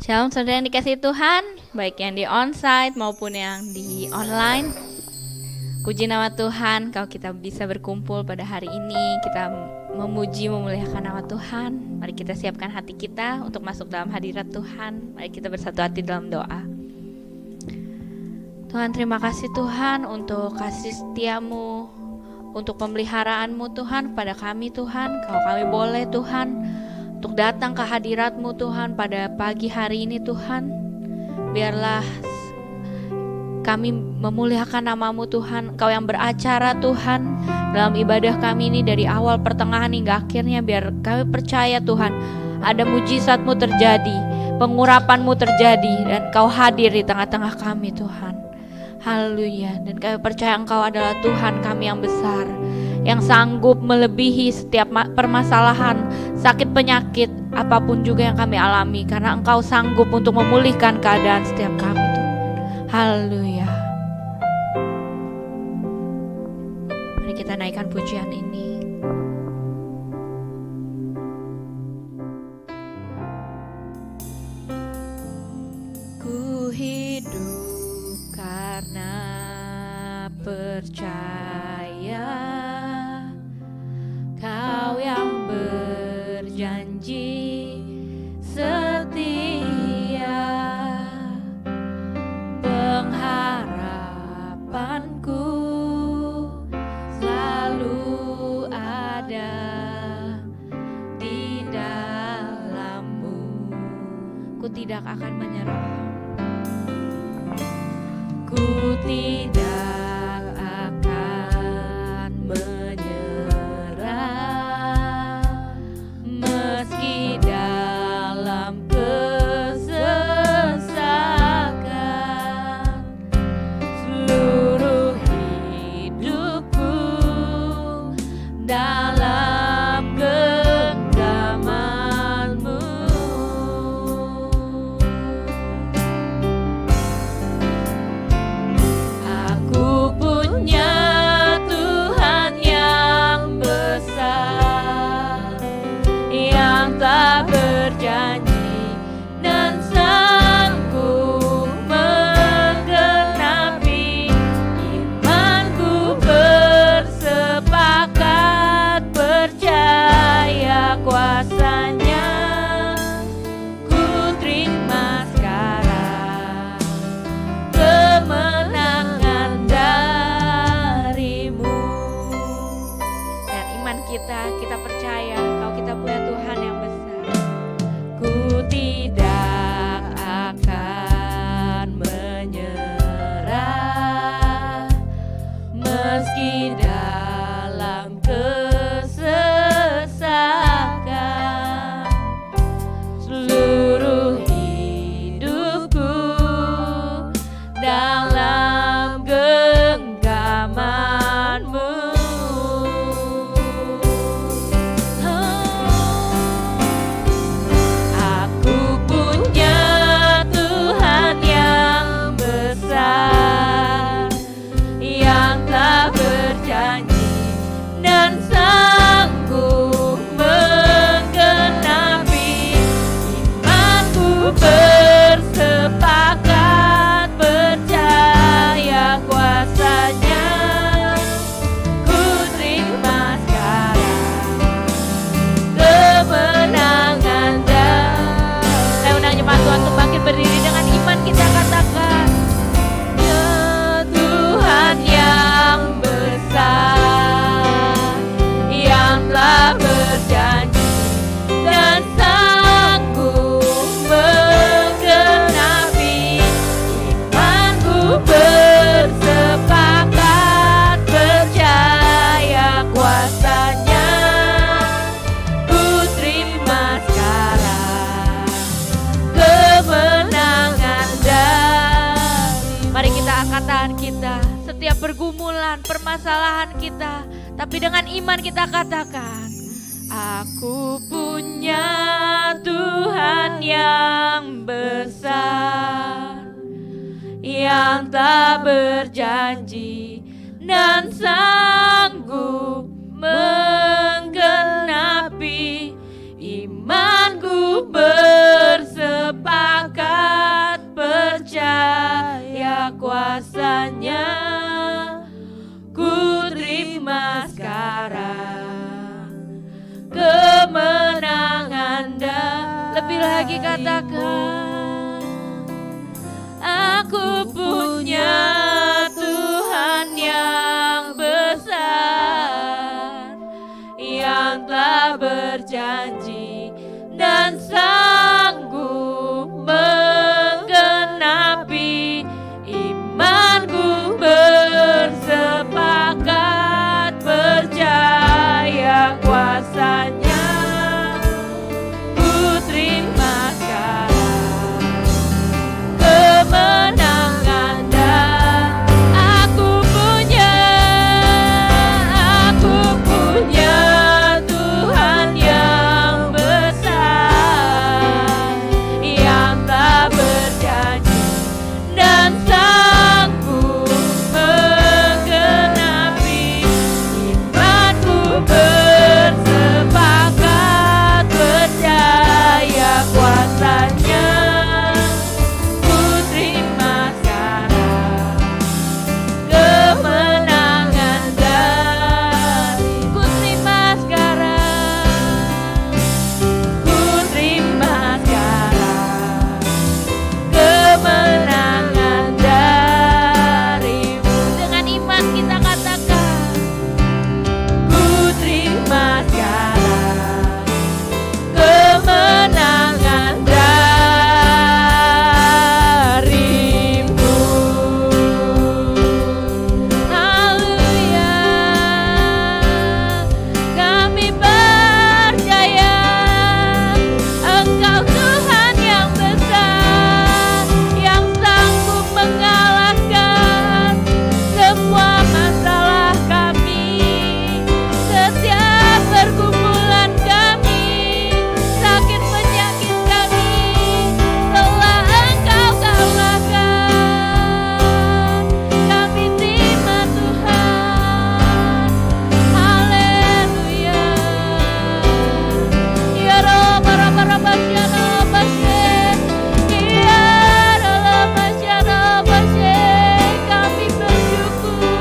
Shalom saudara yang dikasihi Tuhan, baik yang di onsite maupun yang di online. Puji nama Tuhan, kalau kita bisa berkumpul pada hari ini, kita memuji, memuliakan nama Tuhan. Mari kita siapkan hati kita untuk masuk dalam hadirat Tuhan. Mari kita bersatu hati dalam doa. Tuhan, terima kasih Tuhan untuk kasih setiamu, untuk pemeliharaanmu Tuhan kepada kami Tuhan. Kalau kami boleh Tuhan untuk datang ke hadirat-Mu Tuhan pada pagi hari ini Tuhan, biarlah kami memuliakan nama-Mu Tuhan. Engkau yang beracara Tuhan dalam ibadah kami ini dari awal, pertengahan hingga akhirnya. Biar kami percaya Tuhan ada mujizat-Mu terjadi, pengurapan-Mu terjadi, dan Engkau hadir di tengah-tengah kami Tuhan. Haleluya. Dan kami percaya Engkau adalah Tuhan kami yang besar, yang sanggup melebihi setiap permasalahan, sakit, penyakit, apapun juga yang kami alami, karena Engkau sanggup untuk memulihkan keadaan setiap kami Tuhan. Haleluya. Mari kita naikkan pujian ini. Ku hidup karena percaya Kau yang berjanji setia, pengharapanku selalu ada di dalam-Mu. Ku tidak akan menyerah, ku tidak kita percaya kalau kita punya Tuhan yang besar. Ku tidak akan menyerah meski dalam kesesakan. Seluruh hidupku dalam genggaman-Mu. Berdiri dengan iman kita katakan, ya Tuhan yang besar, yang telah berjanji dan sanggup menggenapi. Imanku bersepakat percaya kuasa-Nya. Ku terima sekarang kemenangan dari. Mari kita angkat tangan kita, setiap pergumulan, permasalahan kita, tapi dengan iman kita katakan, aku punya Tuhan yang besar, yang tak berjanji dan sanggup menggenapi. Imanku bersepakat katakan, aku punya Tuhan yang besar, yang telah berjanji dan sanggup menggenapi. Imanku bersepakat percaya kuasanya. Ku terima sekarang kemenangan dan aku punya Tuhan yang besar, yang tak berjanji dan sanggup menggenapi. Imanku bersepakat percaya kuasanya. Ku terima sekarang kemenangan dari. Ku terima sekarang, ku terima sekarang kemenangan darimu. Dengan iman kita katakan, ku terima sekarang kemenangan darimu. Haleluya, kami percaya Engkau Tuhan yang besar, yang sanggup mengalahkan semua masalah kami. Setiap pergumulan kami, sakit penyakit kami, telah Engkau kalahkan. Kami terima Tuhan. Haleluya. Ya Rob, Rabasya, Ya Rabasya, kami bersyukur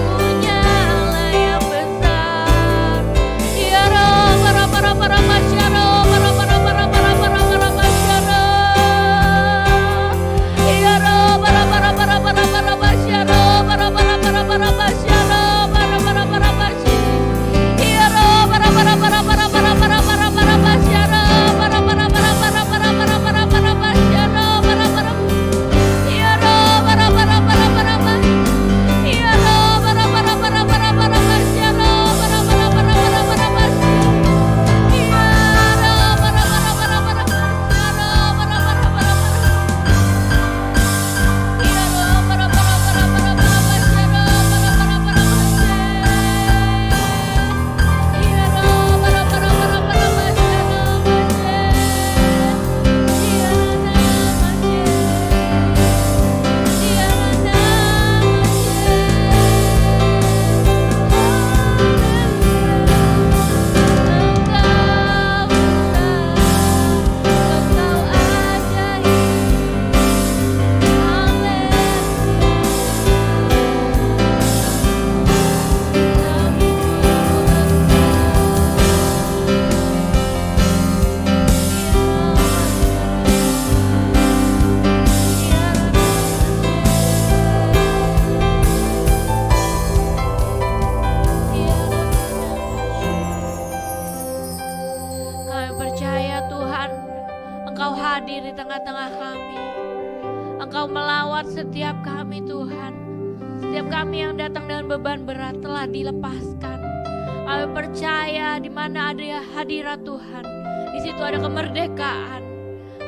punya Allah yang besar. Ya Rob, Rabasya, Ya Rob, Kami percaya Tuhan, Engkau hadir di tengah-tengah kami. Engkau melawat setiap kami Tuhan. Setiap kami yang datang dengan beban berat telah dilepaskan. Kami percaya di mana ada hadirat Tuhan, di situ ada kemerdekaan.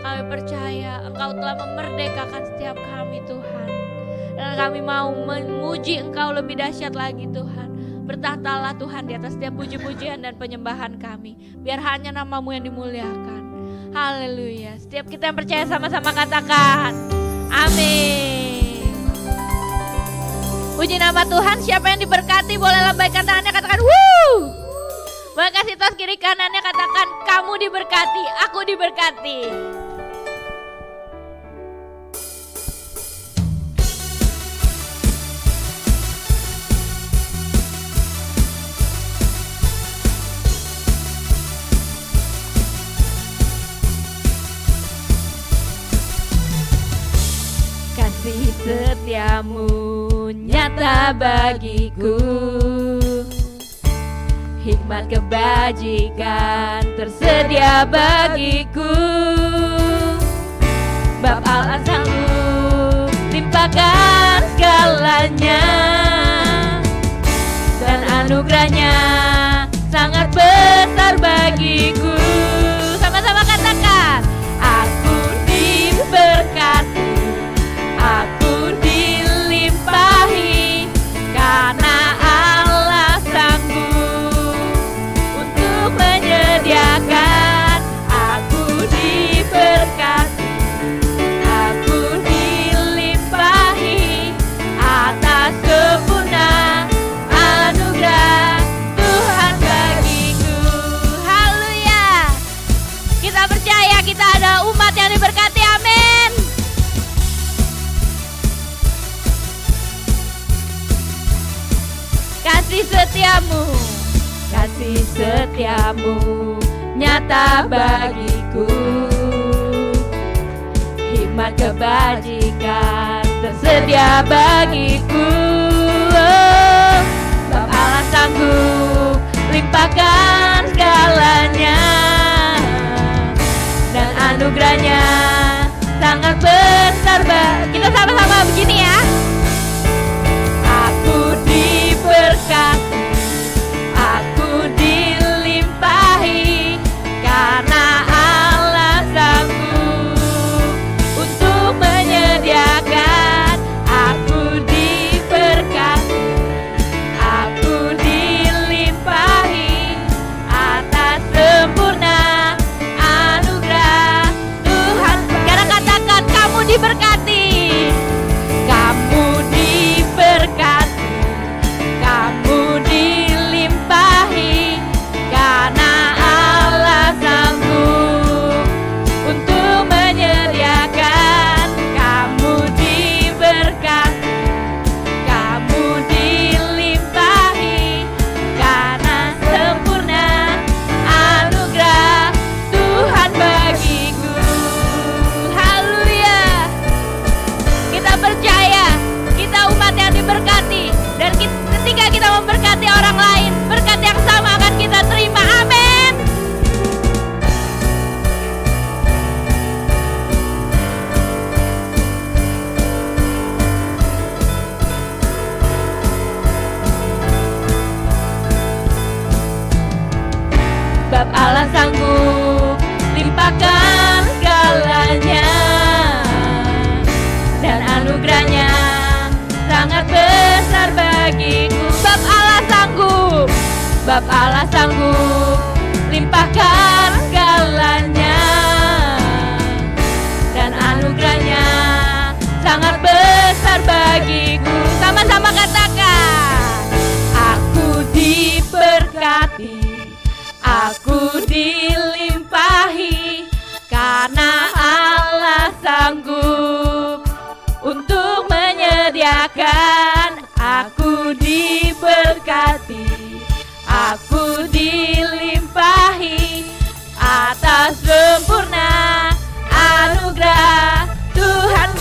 Kami percaya Engkau telah memerdekakan setiap kami Tuhan. Dan kami mau memuji Engkau lebih dahsyat lagi Tuhan. Bertahtalah Tuhan di atas setiap puji-pujian dan penyembahan kami. Biar hanya nama-Mu yang dimuliakan. Haleluya. Setiap kita yang percaya sama-sama katakan amin. Puji nama Tuhan. Siapa yang diberkati boleh lambaikan tangannya, katakan wuh. Boleh kasih tos kiri kanannya, katakan kamu diberkati, aku diberkati. kasih setiamu nyata bagiku, hikmat kebajikan tersedia bagiku. Bapa Allah sanggup limpahkan segalanya, dan anugerahnya sangat besar bagiku. Sama-sama katakan, aku diberkati, aku dilimpahi, karena Allah sanggup untuk menyediakan. Aku diberkati, aku dilimpahi atas sempurna anugerah Tuhan bagiku. Haleluya. Kita percaya kita ada umat yang diberkati. Amin. Kasih setiamu nyata bagiku, hikmat kebajikan tersedia bagiku. Bapa Allah sanggup limpahkan segalanya, dan anugerahnya sangat besar. Kita sama-sama begini ya. Aku diberkati, aku dilimpahi, karena Allah sanggup untuk menyediakan. Aku diberkati, aku dilimpahi atas sempurna anugerah Tuhan. Karena katakan, kamu diberkati, kamu diberkati, kamu dilimpahi, karena Allah sanggup untuk menyediakan. Kamu diberkati, kamu dilimpahi, karena sempurna anugerah Tuhan bagiku. Haleluya. Kita percaya kita umat yang diberkati, dan ketika kita memberkati orang lain, berkat yang sama akan kita terima. Amin. Bapa Allah sanggup limpahkan segalanya, dan anugerahnya sangat besar bagiku. Bapa Allah sanggup, Bapa Allah sanggup limpahkan segalanya, dan anugerahnya sangat besar bagiku. Sama-sama katakan, aku diberkati, aku dilimpahi, karena Allah sanggup untuk menyediakan. Aku diberkati, aku dilimpahi atas sempurna anugerah Tuhan.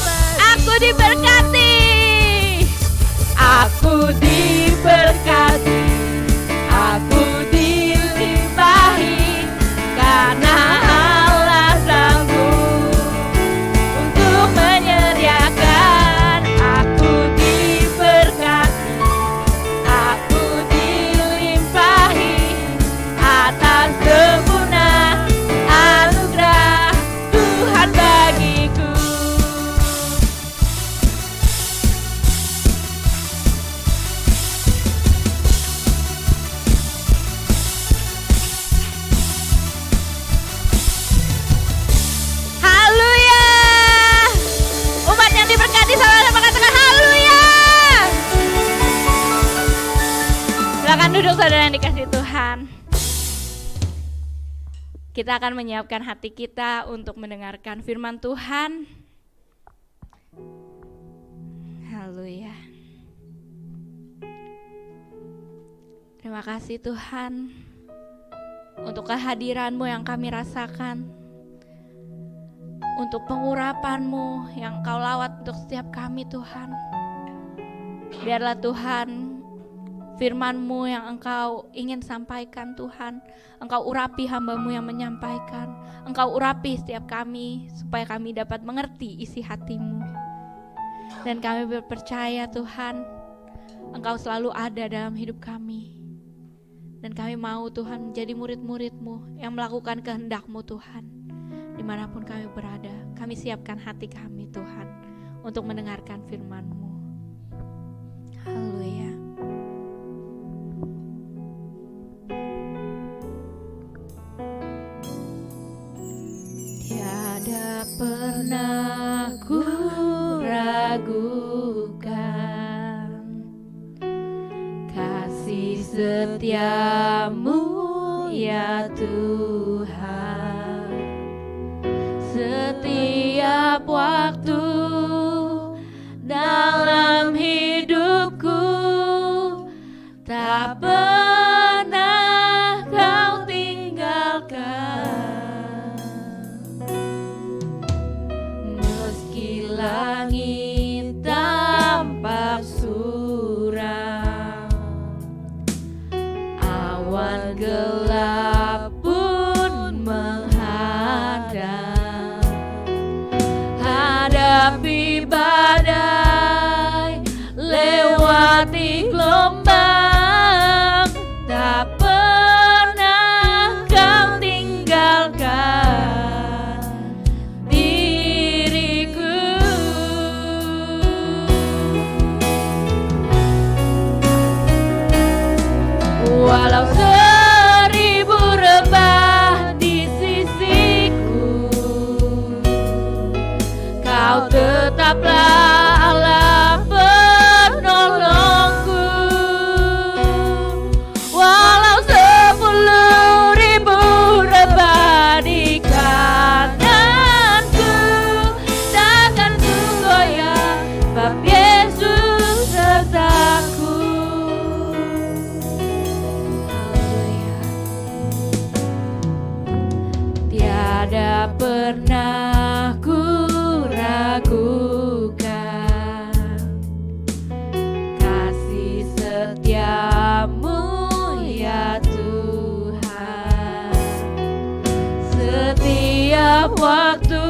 Aku diberkati, aku diberkati, aku dilimpahi, karena Allah sanggup untuk menyediakan. Aku diberkati, aku dilimpahi atas sempurna anugerah Tuhan bagiku. Haleluya. Umat yang diberkati, sama-sama katakan haleluya. Silakan duduk saudara yang dikasihi Tuhan. Kita akan menyiapkan hati kita untuk mendengarkan firman Tuhan. Haleluya. Terima kasih Tuhan untuk kehadiran-Mu yang kami rasakan, untuk pengurapan-Mu yang Engkau lawat untuk setiap kami Tuhan. Biarlah Tuhan firman-Mu yang Engkau ingin sampaikan Tuhan, Engkau urapi hamba-Mu yang menyampaikan, Engkau urapi setiap kami supaya kami dapat mengerti isi hati-Mu. Dan kami berpercaya Tuhan, Engkau selalu ada dalam hidup kami. Dan kami mau Tuhan menjadi murid-murid-Mu yang melakukan kehendak-Mu Tuhan. Dimanapun kami berada, kami siapkan hati kami Tuhan untuk mendengarkan firman-Mu. Haleluya. Tiada pernah ku ragukan kasih setia-Mu ya Tuhan. Setiap waktu dalam hidupku tak pernah Kau tinggalkan. Meski langit tampak suram, awan gelap pun menghadang, hadapi badai, lewati gelombang, tak pernah Kau tinggalkan diriku. Walau seribu rebah di sisiku, Kau tetaplah Allah penolongku. Walau 10.000 rebah di kananku, takkan ku goyah, sebab Yesus sertaku. Haleluya. Tiada pernah ku ragukan kasih setia-Mu ya Tuhan. Setiap waktu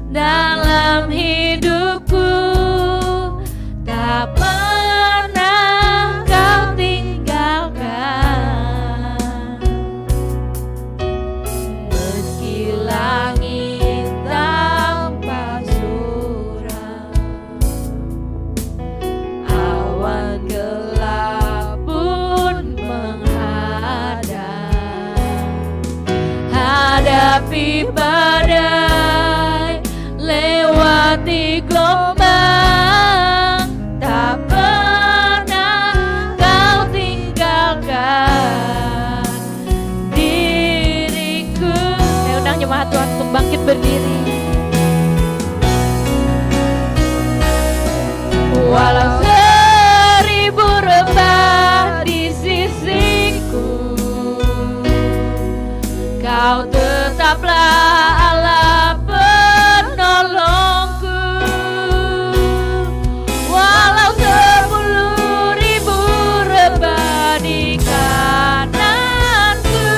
dalam hidupku tak pernah Kau tinggalkan. Meski langit tampak suram, awan gelap pun menghadang, hadapi badai, lewati gelombang, tak pernah Kau tinggalkan diriku. Saya undang jemaat Tuhan untuk bangkit berdiri. Walau 1000 rebah di sisiku, Kau tetaplah Allah penolongku. Walau 10.000 rebah di kananku,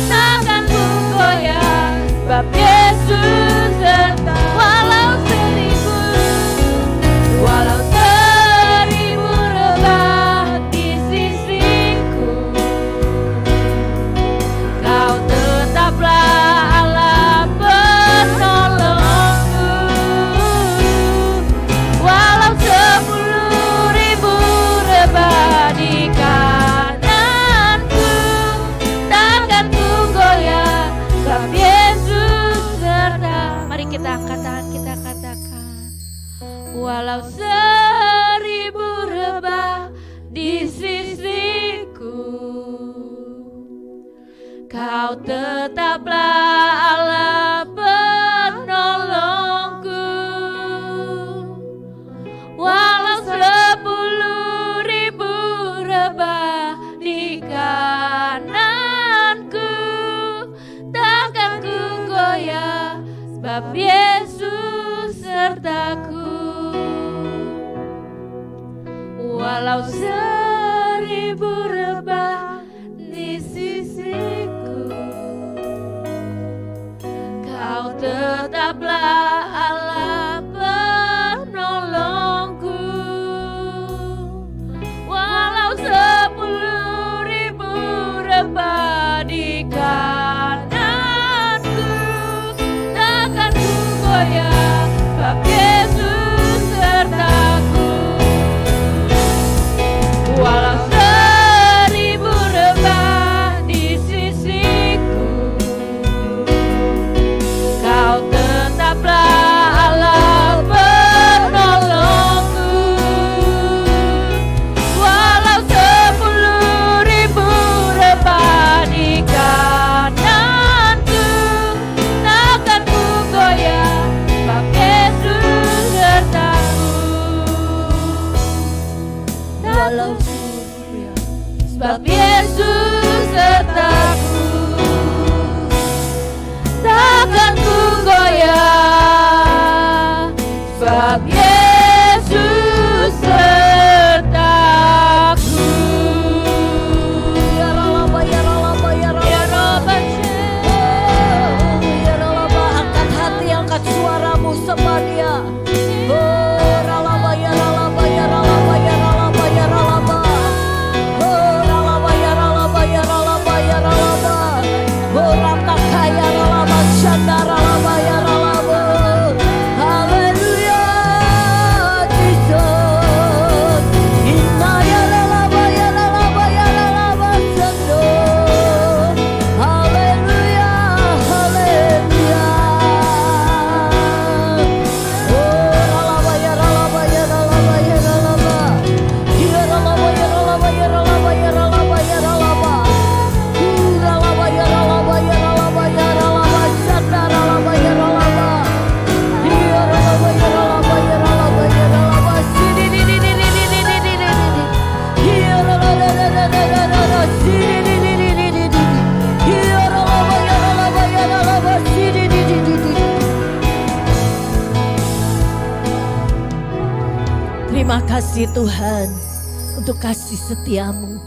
takkan ku goyah, sebab Yesus serta. Walau 1000 rebah di sisiku, Kau tetaplah Allah penolongku. Walau 10.000 rebah di kananku, takkan ku goyah, sebab Yesus serta. Mari kita angkat tangan, kita katakan, walau 1000 rebah di sisiku, Kau tetaplah Allah penolongku. Walau 10.000 rebah di kananku, takkan ku goyah, sebab Yesus sertaku. Walau 1000 rebah di sisiku, Kau tetaplah Allah penolongku. Walau 10.000 rebah di kananku, takkan ku goyah, sebab Yesus sertaku. Walau 1000 rebah di sisiku, Kau tetaplah Allah penolongku. Walau 10.000 rebah di kananku, takkan ku goyah, sebab Yesus sertaku. Walau sebab Yesus sertaku, takkan ku goyah, sebab Yesus sertaku. Ya Ralaba, ya Ralaba, ya Ralaba, ya Ralaba, angkat hati, angkat suaramu sembah Dia. Oh Ralaba, ya Ralaba, ya Ralaba, ya Ralaba, ya Ralaba. Terima kasih Tuhan untuk kasih setiamu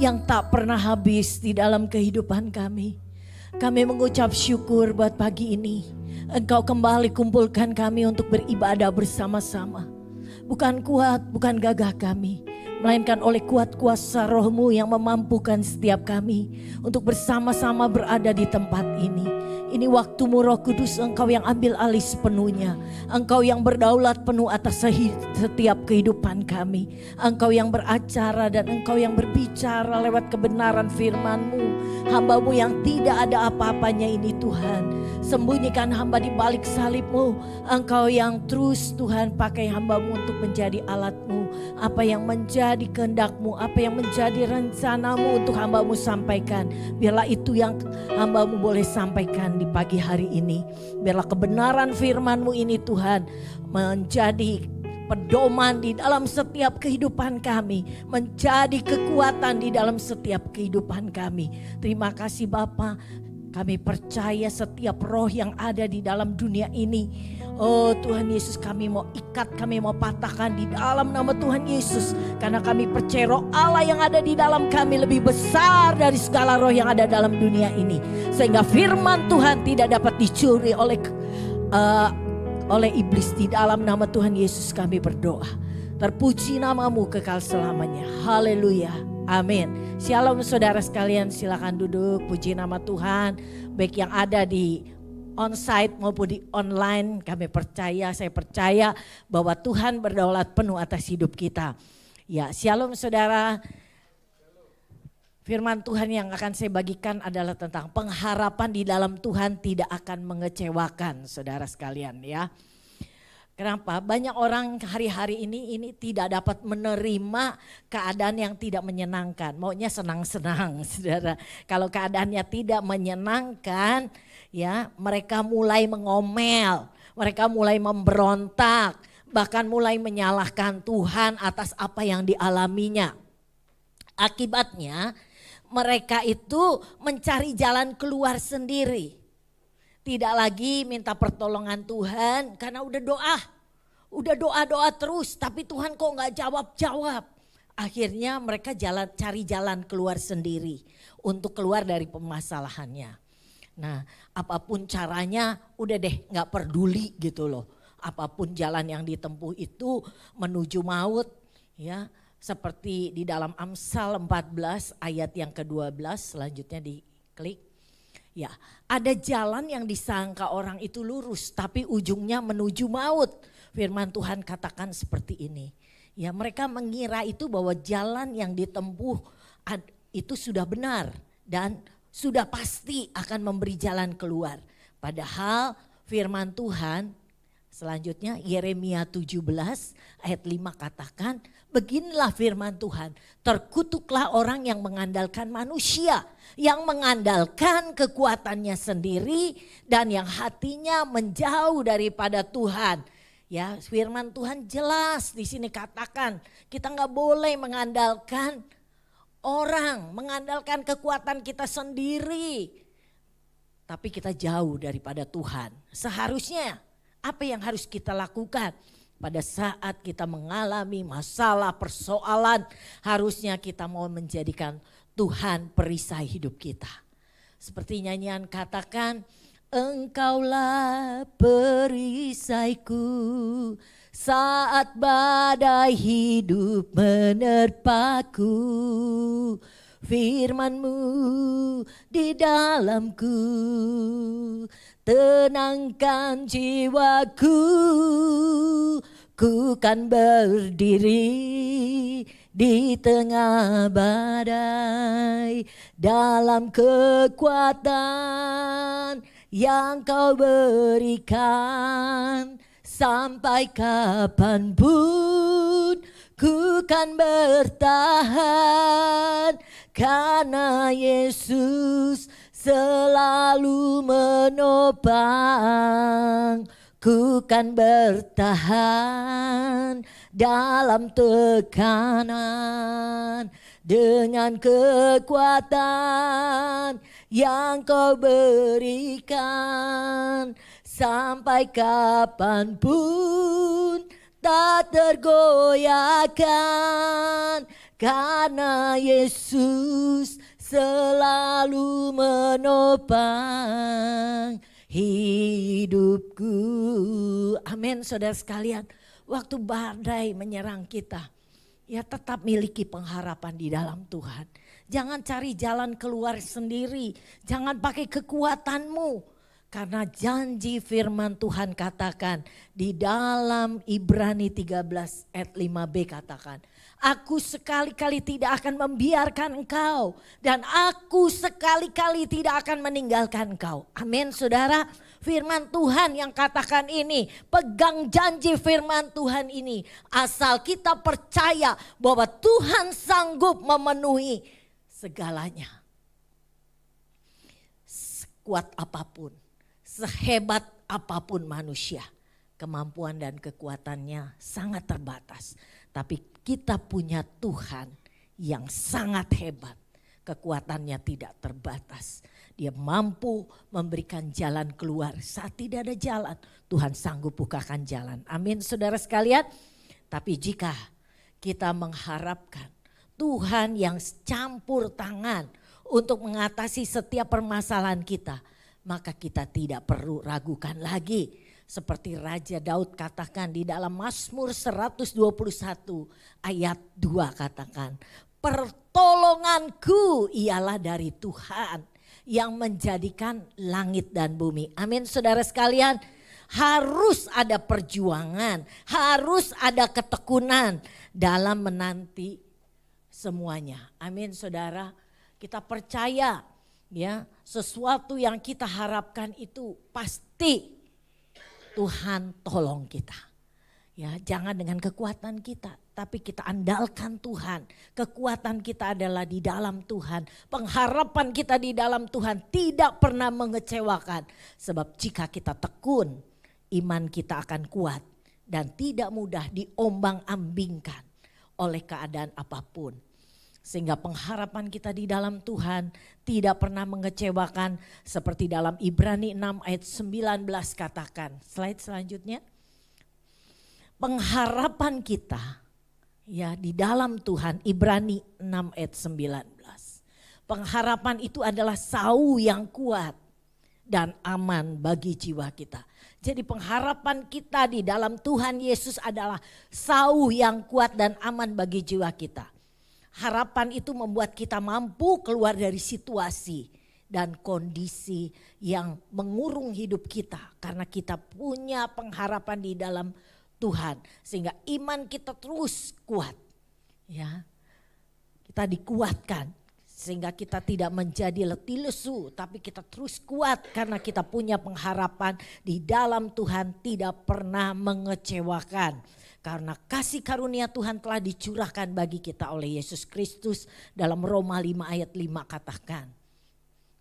yang tak pernah habis di dalam kehidupan kami. Kami mengucap syukur buat pagi ini. Engkau kembali kumpulkan kami untuk beribadah bersama-sama. Bukan kuat, bukan gagah kami, melainkan oleh kuat kuasa Roh-Mu yang memampukan setiap kami untuk bersama-sama berada di tempat ini. Ini waktumu Roh Kudus, Engkau yang ambil alih sepenuhnya. Engkau yang berdaulat penuh atas setiap kehidupan kami. Engkau yang beracara dan Engkau yang berbicara lewat kebenaran firman-Mu. Hamba-Mu yang tidak ada apa-apanya ini Tuhan. Sembunyikan hamba di balik salib-Mu. Engkau yang terus Tuhan pakai hamba-Mu untuk menjadi alat-Mu. Apa yang menjadi kehendak-Mu, apa yang menjadi rencana-Mu untuk hamba-Mu sampaikan. Biarlah itu yang hamba-Mu boleh sampaikan di pagi hari ini. Biarlah kebenaran firman-Mu ini Tuhan menjadi pedoman di dalam setiap kehidupan kami, menjadi kekuatan di dalam setiap kehidupan kami. Terima kasih Bapa. Kami percaya setiap roh yang ada di dalam dunia ini, oh Tuhan Yesus, kami mau ikat, kami mau patahkan di dalam nama Tuhan Yesus. Karena kami percaya roh Allah yang ada di dalam kami lebih besar dari segala roh yang ada dalam dunia ini. Sehingga firman Tuhan tidak dapat dicuri oleh iblis. Di dalam nama Tuhan Yesus kami berdoa. Terpuji namamu kekal selamanya. Haleluya. Amin. Shalom saudara sekalian, silakan duduk. Puji nama Tuhan. Baik yang ada di onsite maupun di online, kami percaya, saya percaya bahwa Tuhan berdaulat penuh atas hidup kita. Ya, shalom saudara. Firman Tuhan yang akan saya bagikan adalah tentang pengharapan di dalam Tuhan tidak akan mengecewakan saudara sekalian ya. Kenapa? Banyak orang hari-hari ini tidak dapat menerima keadaan yang tidak menyenangkan. Maunya senang-senang, saudara. Kalau keadaannya tidak menyenangkan, ya mereka mulai mengomel, mereka mulai memberontak, bahkan mulai menyalahkan Tuhan atas apa yang dialaminya. Akibatnya mereka itu mencari jalan keluar sendiri. tidak lagi minta pertolongan Tuhan karena udah doa terus, tapi Tuhan kok nggak jawab. Akhirnya mereka cari jalan keluar sendiri untuk keluar dari permasalahannya. Nah, apapun caranya udah deh nggak peduli gitu loh. Apapun jalan yang ditempuh itu menuju maut, ya. Seperti di dalam Amsal 14 ayat yang ke-12, selanjutnya diklik. Ya, ada jalan yang disangka orang itu lurus tapi ujungnya menuju maut. Firman Tuhan katakan seperti ini. Ya, mereka mengira itu bahwa jalan yang ditempuh itu sudah benar dan sudah pasti akan memberi jalan keluar. Padahal firman Tuhan selanjutnya Yeremia 17 ayat 5 katakan, beginilah firman Tuhan, terkutuklah orang yang mengandalkan manusia, yang mengandalkan kekuatannya sendiri dan yang hatinya menjauh daripada Tuhan. Ya, firman Tuhan jelas di sini katakan kita nggak boleh mengandalkan orang, mengandalkan kekuatan kita sendiri. Tapi kita jauh daripada Tuhan. Seharusnya apa yang harus kita lakukan pada saat kita mengalami masalah, persoalan, harusnya kita mau menjadikan Tuhan perisai hidup kita. Seperti nyanyian katakan, Engkaulah perisaiku saat badai hidup menerpaku. Firman-Mu di dalamku tenangkan jiwaku. Ku kan berdiri di tengah badai dalam kekuatan yang Kau berikan. Sampai kapanpun ku kan bertahan karena Yesus selalu menopang. Ku kan bertahan dalam tekanan dengan kekuatan yang Kau berikan. Sampai kapanpun tak tergoyahkan karena Yesus selalu menopang hidupku. Amin, saudara sekalian. Waktu badai menyerang kita, ya tetap miliki pengharapan di dalam Tuhan. Jangan cari jalan keluar sendiri, jangan pakai kekuatanmu. Karena janji firman Tuhan katakan di dalam Ibrani 13 ayat 5b katakan, aku sekali-kali tidak akan membiarkan engkau dan aku sekali-kali tidak akan meninggalkan engkau. Amin, saudara. Firman Tuhan yang katakan ini, pegang janji firman Tuhan ini. Asal kita percaya bahwa Tuhan sanggup memenuhi segalanya. Sekuat apapun, sehebat apapun manusia, kemampuan dan kekuatannya sangat terbatas. Tapi kita punya Tuhan yang sangat hebat, kekuatannya tidak terbatas. Dia mampu memberikan jalan keluar saat tidak ada jalan. Tuhan sanggup bukakan jalan. Amin, saudara sekalian. Tapi jika kita mengharapkan Tuhan yang campur tangan untuk mengatasi setiap permasalahan kita, maka kita tidak perlu ragukan lagi. Seperti Raja Daud katakan di dalam Mazmur 121 ayat 2 katakan, pertolonganku ialah dari Tuhan yang menjadikan langit dan bumi. Amin, saudara sekalian. Harus ada perjuangan, harus ada ketekunan dalam menanti semuanya. Amin, saudara. Kita percaya ya, sesuatu yang kita harapkan itu pasti Tuhan tolong kita. Ya, jangan dengan kekuatan kita, tapi kita andalkan Tuhan. Kekuatan kita adalah di dalam Tuhan. Pengharapan kita di dalam Tuhan tidak pernah mengecewakan. Sebab jika kita tekun, iman kita akan kuat dan tidak mudah diombang-ambingkan oleh keadaan apapun. Sehingga pengharapan kita di dalam Tuhan tidak pernah mengecewakan, seperti dalam Ibrani 6 ayat 19 katakan. Slide selanjutnya. Pengharapan kita ya di dalam Tuhan, Ibrani 6 ayat 19. Pengharapan itu adalah sau yang kuat dan aman bagi jiwa kita. Jadi pengharapan kita di dalam Tuhan Yesus adalah sau yang kuat dan aman bagi jiwa kita. Harapan itu membuat kita mampu keluar dari situasi dan kondisi yang mengurung hidup kita. Karena kita punya pengharapan di dalam Tuhan. Sehingga iman kita terus kuat. Ya, kita dikuatkan. Sehingga kita tidak menjadi letih lesu, tapi kita terus kuat karena kita punya pengharapan di dalam Tuhan tidak pernah mengecewakan. Karena kasih karunia Tuhan telah dicurahkan bagi kita oleh Yesus Kristus dalam Roma 5 ayat 5 katakan.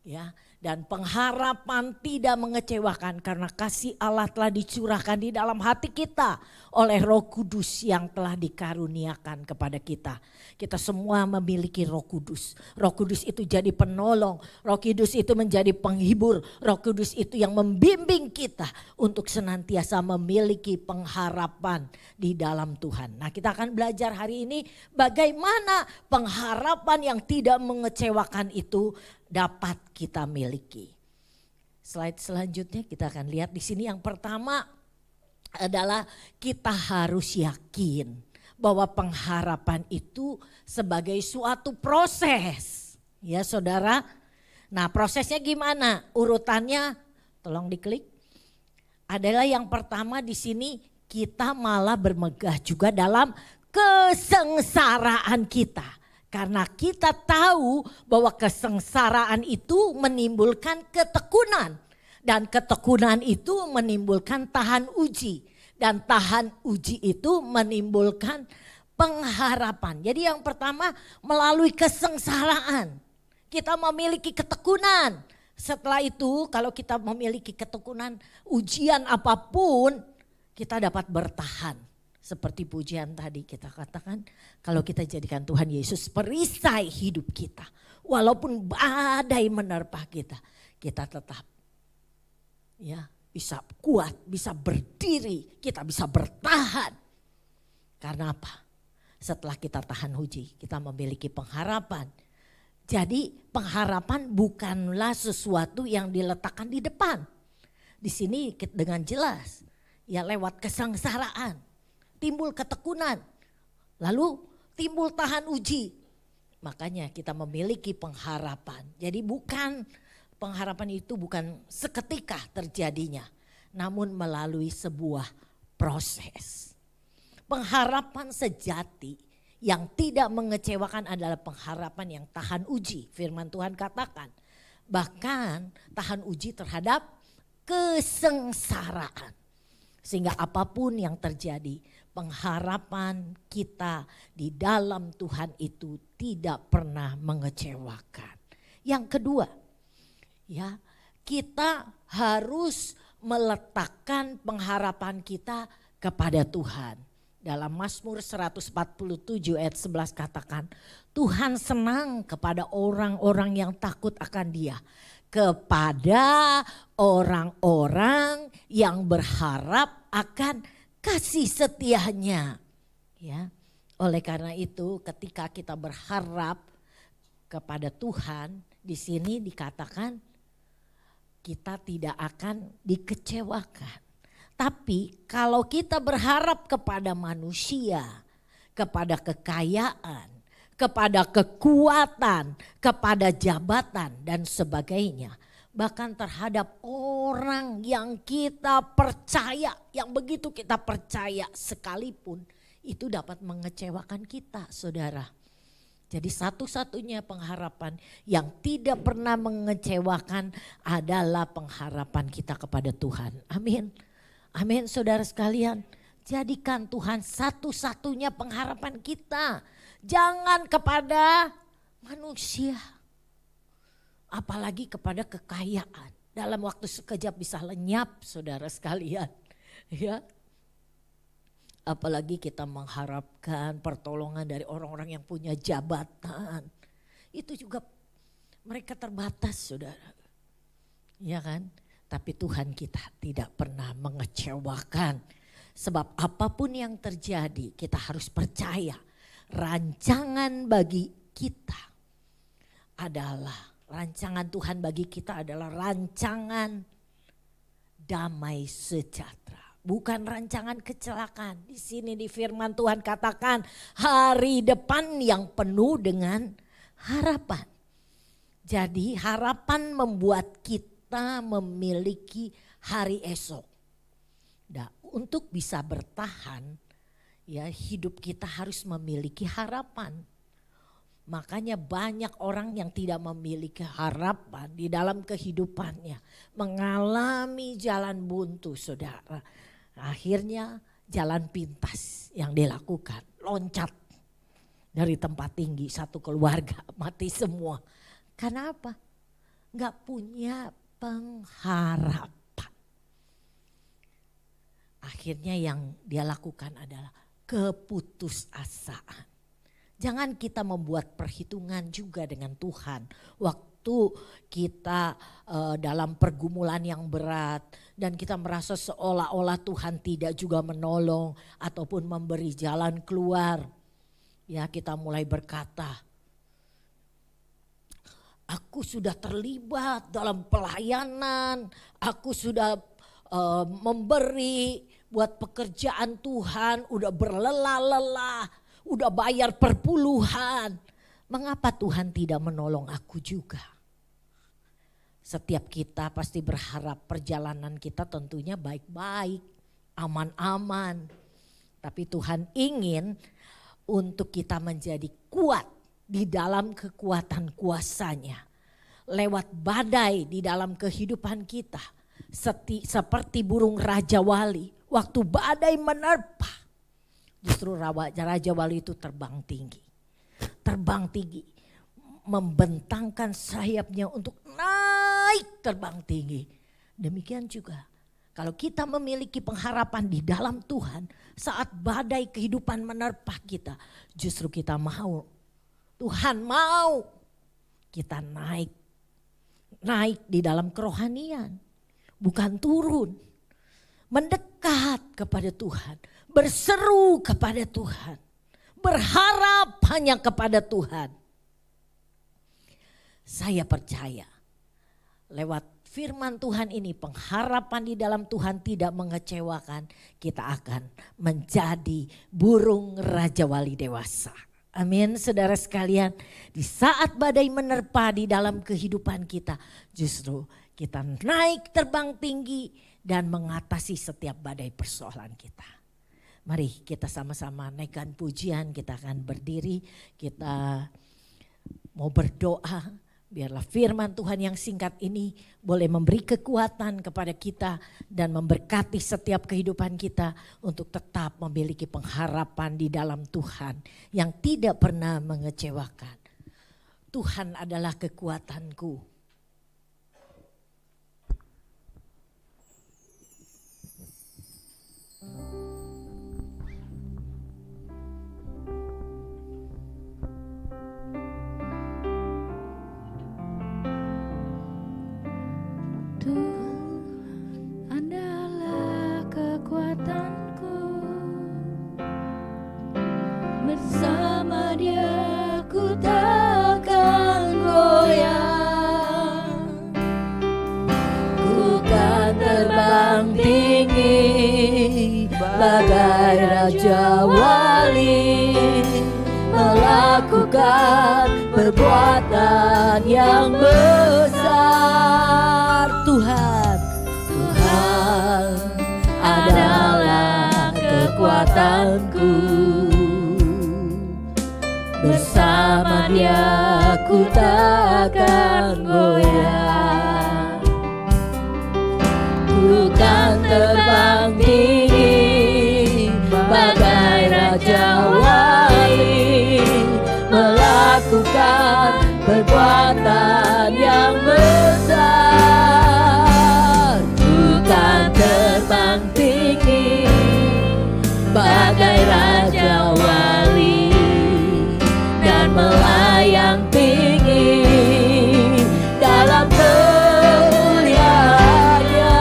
Ya, dan pengharapan tidak mengecewakan karena kasih Allah telah dicurahkan di dalam hati kita oleh Roh Kudus yang telah dikaruniakan kepada kita. Kita semua memiliki Roh Kudus. Roh Kudus itu jadi penolong, Roh Kudus itu menjadi penghibur, Roh Kudus itu yang membimbing kita untuk senantiasa memiliki pengharapan di dalam Tuhan. Nah, kita akan belajar hari ini bagaimana pengharapan yang tidak mengecewakan itu dapat kita miliki. Slide selanjutnya kita akan lihat di sini yang pertama adalah kita harus yakin bahwa pengharapan itu sebagai suatu proses. Ya saudara, nah prosesnya gimana? Urutannya tolong diklik. Adalah yang pertama di sini kita malah bermegah juga dalam kesengsaraan kita. Karena kita tahu bahwa kesengsaraan itu menimbulkan ketekunan. Dan ketekunan itu menimbulkan tahan uji. Dan tahan uji itu menimbulkan pengharapan. Jadi yang pertama melalui kesengsaraan. Kita memiliki ketekunan. Setelah itu kalau kita memiliki ketekunan ujian apapun kita dapat bertahan. Seperti pujian tadi kita katakan, kalau kita jadikan Tuhan Yesus perisai hidup kita. Walaupun badai menerpa kita, kita tetap ya bisa kuat, bisa berdiri, kita bisa bertahan. Karena apa? Setelah kita tahan uji, kita memiliki pengharapan. Jadi pengharapan bukanlah sesuatu yang diletakkan di depan. Di sini dengan jelas, ya lewat kesengsaraan. Timbul ketekunan, lalu timbul tahan uji. Makanya kita memiliki pengharapan. Jadi pengharapan itu bukan seketika terjadinya, namun melalui sebuah proses. Pengharapan sejati yang tidak mengecewakan adalah pengharapan yang tahan uji. Firman Tuhan katakan, bahkan tahan uji terhadap kesengsaraan. Sehingga apapun yang terjadi, pengharapan kita di dalam Tuhan itu tidak pernah mengecewakan. Yang kedua, ya, kita harus meletakkan pengharapan kita kepada Tuhan. Dalam Mazmur 147 ayat 11 katakan, Tuhan senang kepada orang-orang yang takut akan Dia. Kepada orang-orang yang berharap akan kasih setianya. Ya, oleh karena itu ketika kita berharap kepada Tuhan, di sini dikatakan kita tidak akan dikecewakan. Tapi kalau kita berharap kepada manusia, kepada kekayaan, kepada kekuatan, kepada jabatan dan sebagainya. Bahkan terhadap orang yang kita percaya, yang begitu kita percaya sekalipun itu dapat mengecewakan kita, saudara. Jadi satu-satunya pengharapan yang tidak pernah mengecewakan adalah pengharapan kita kepada Tuhan. Amin. Amin saudara sekalian. Jadikan Tuhan satu-satunya pengharapan kita. Jangan kepada manusia. Apalagi kepada kekayaan. Dalam waktu sekejap bisa lenyap saudara sekalian. Ya. Apalagi kita mengharapkan pertolongan dari orang-orang yang punya jabatan. Itu juga mereka terbatas, saudara. Ya kan? Tapi Tuhan kita tidak pernah mengecewakan. Sebab apapun yang terjadi kita harus percaya. Rancangan bagi kita adalah, rancangan Tuhan bagi kita adalah rancangan damai sejahtera. Bukan rancangan kecelakaan. Di sini di firman Tuhan katakan hari depan yang penuh dengan harapan. Jadi harapan membuat kita memiliki hari esok. Nah, untuk bisa bertahan, ya hidup kita harus memiliki harapan. Makanya banyak orang yang tidak memiliki harapan di dalam kehidupannya. Mengalami jalan buntu, saudara. Akhirnya jalan pintas yang dilakukan. Loncat dari tempat tinggi, satu keluarga mati semua. Karena apa? Gak punya pengharapan. Akhirnya yang dia lakukan adalah keputusasaan. Jangan kita membuat perhitungan juga dengan Tuhan. Waktu kita dalam pergumulan yang berat dan kita merasa seolah-olah Tuhan tidak juga menolong ataupun memberi jalan keluar. Ya, kita mulai berkata, aku sudah terlibat dalam pelayanan, aku sudah memberi buat pekerjaan Tuhan, udah berlelah-lelah. Udah bayar perpuluhan. Mengapa Tuhan tidak menolong aku juga? Setiap kita pasti berharap perjalanan kita tentunya baik-baik, aman-aman. Tapi Tuhan ingin untuk kita menjadi kuat di dalam kekuatan kuasa-Nya. Lewat badai di dalam kehidupan kita. Seperti burung Raja Wali. Waktu badai menerpa. Justru Raja Wali itu terbang tinggi. Terbang tinggi. Membentangkan sayapnya untuk naik terbang tinggi. Demikian juga kalau kita memiliki pengharapan di dalam Tuhan. Saat badai kehidupan menerpa kita. Justru kita mau. Tuhan mau kita naik. Naik di dalam kerohanian. Bukan turun. Mendekat kepada Tuhan. Berseru kepada Tuhan. Berharap hanya kepada Tuhan. Saya percaya lewat firman Tuhan ini, pengharapan di dalam Tuhan tidak mengecewakan. Kita akan menjadi burung Raja Wali dewasa. Amin, saudara sekalian. Di saat badai menerpa di dalam kehidupan kita, justru kita naik terbang tinggi dan mengatasi setiap badai persoalan kita. Mari kita sama-sama naikkan pujian, kita akan berdiri, kita mau berdoa. Biarlah firman Tuhan yang singkat ini boleh memberi kekuatan kepada kita dan memberkati setiap kehidupan kita untuk tetap memiliki pengharapan di dalam Tuhan yang tidak pernah mengecewakan. Tuhan adalah kekuatanku. Bersama Dia ku takkan goyang. Ku kan terbang tinggi bagai Raja Wali, melakukan perbuatan yang besar. Tuhan adalah kekuatanku. Bersama Dia ku takkan goyang. Ku kan terbang tinggi bagai Raja Wali, melakukan perbuatan yang besar. Ku kan terbang tinggi bagai Raja Wali, dan melayang tinggi dalam kemuliaannya.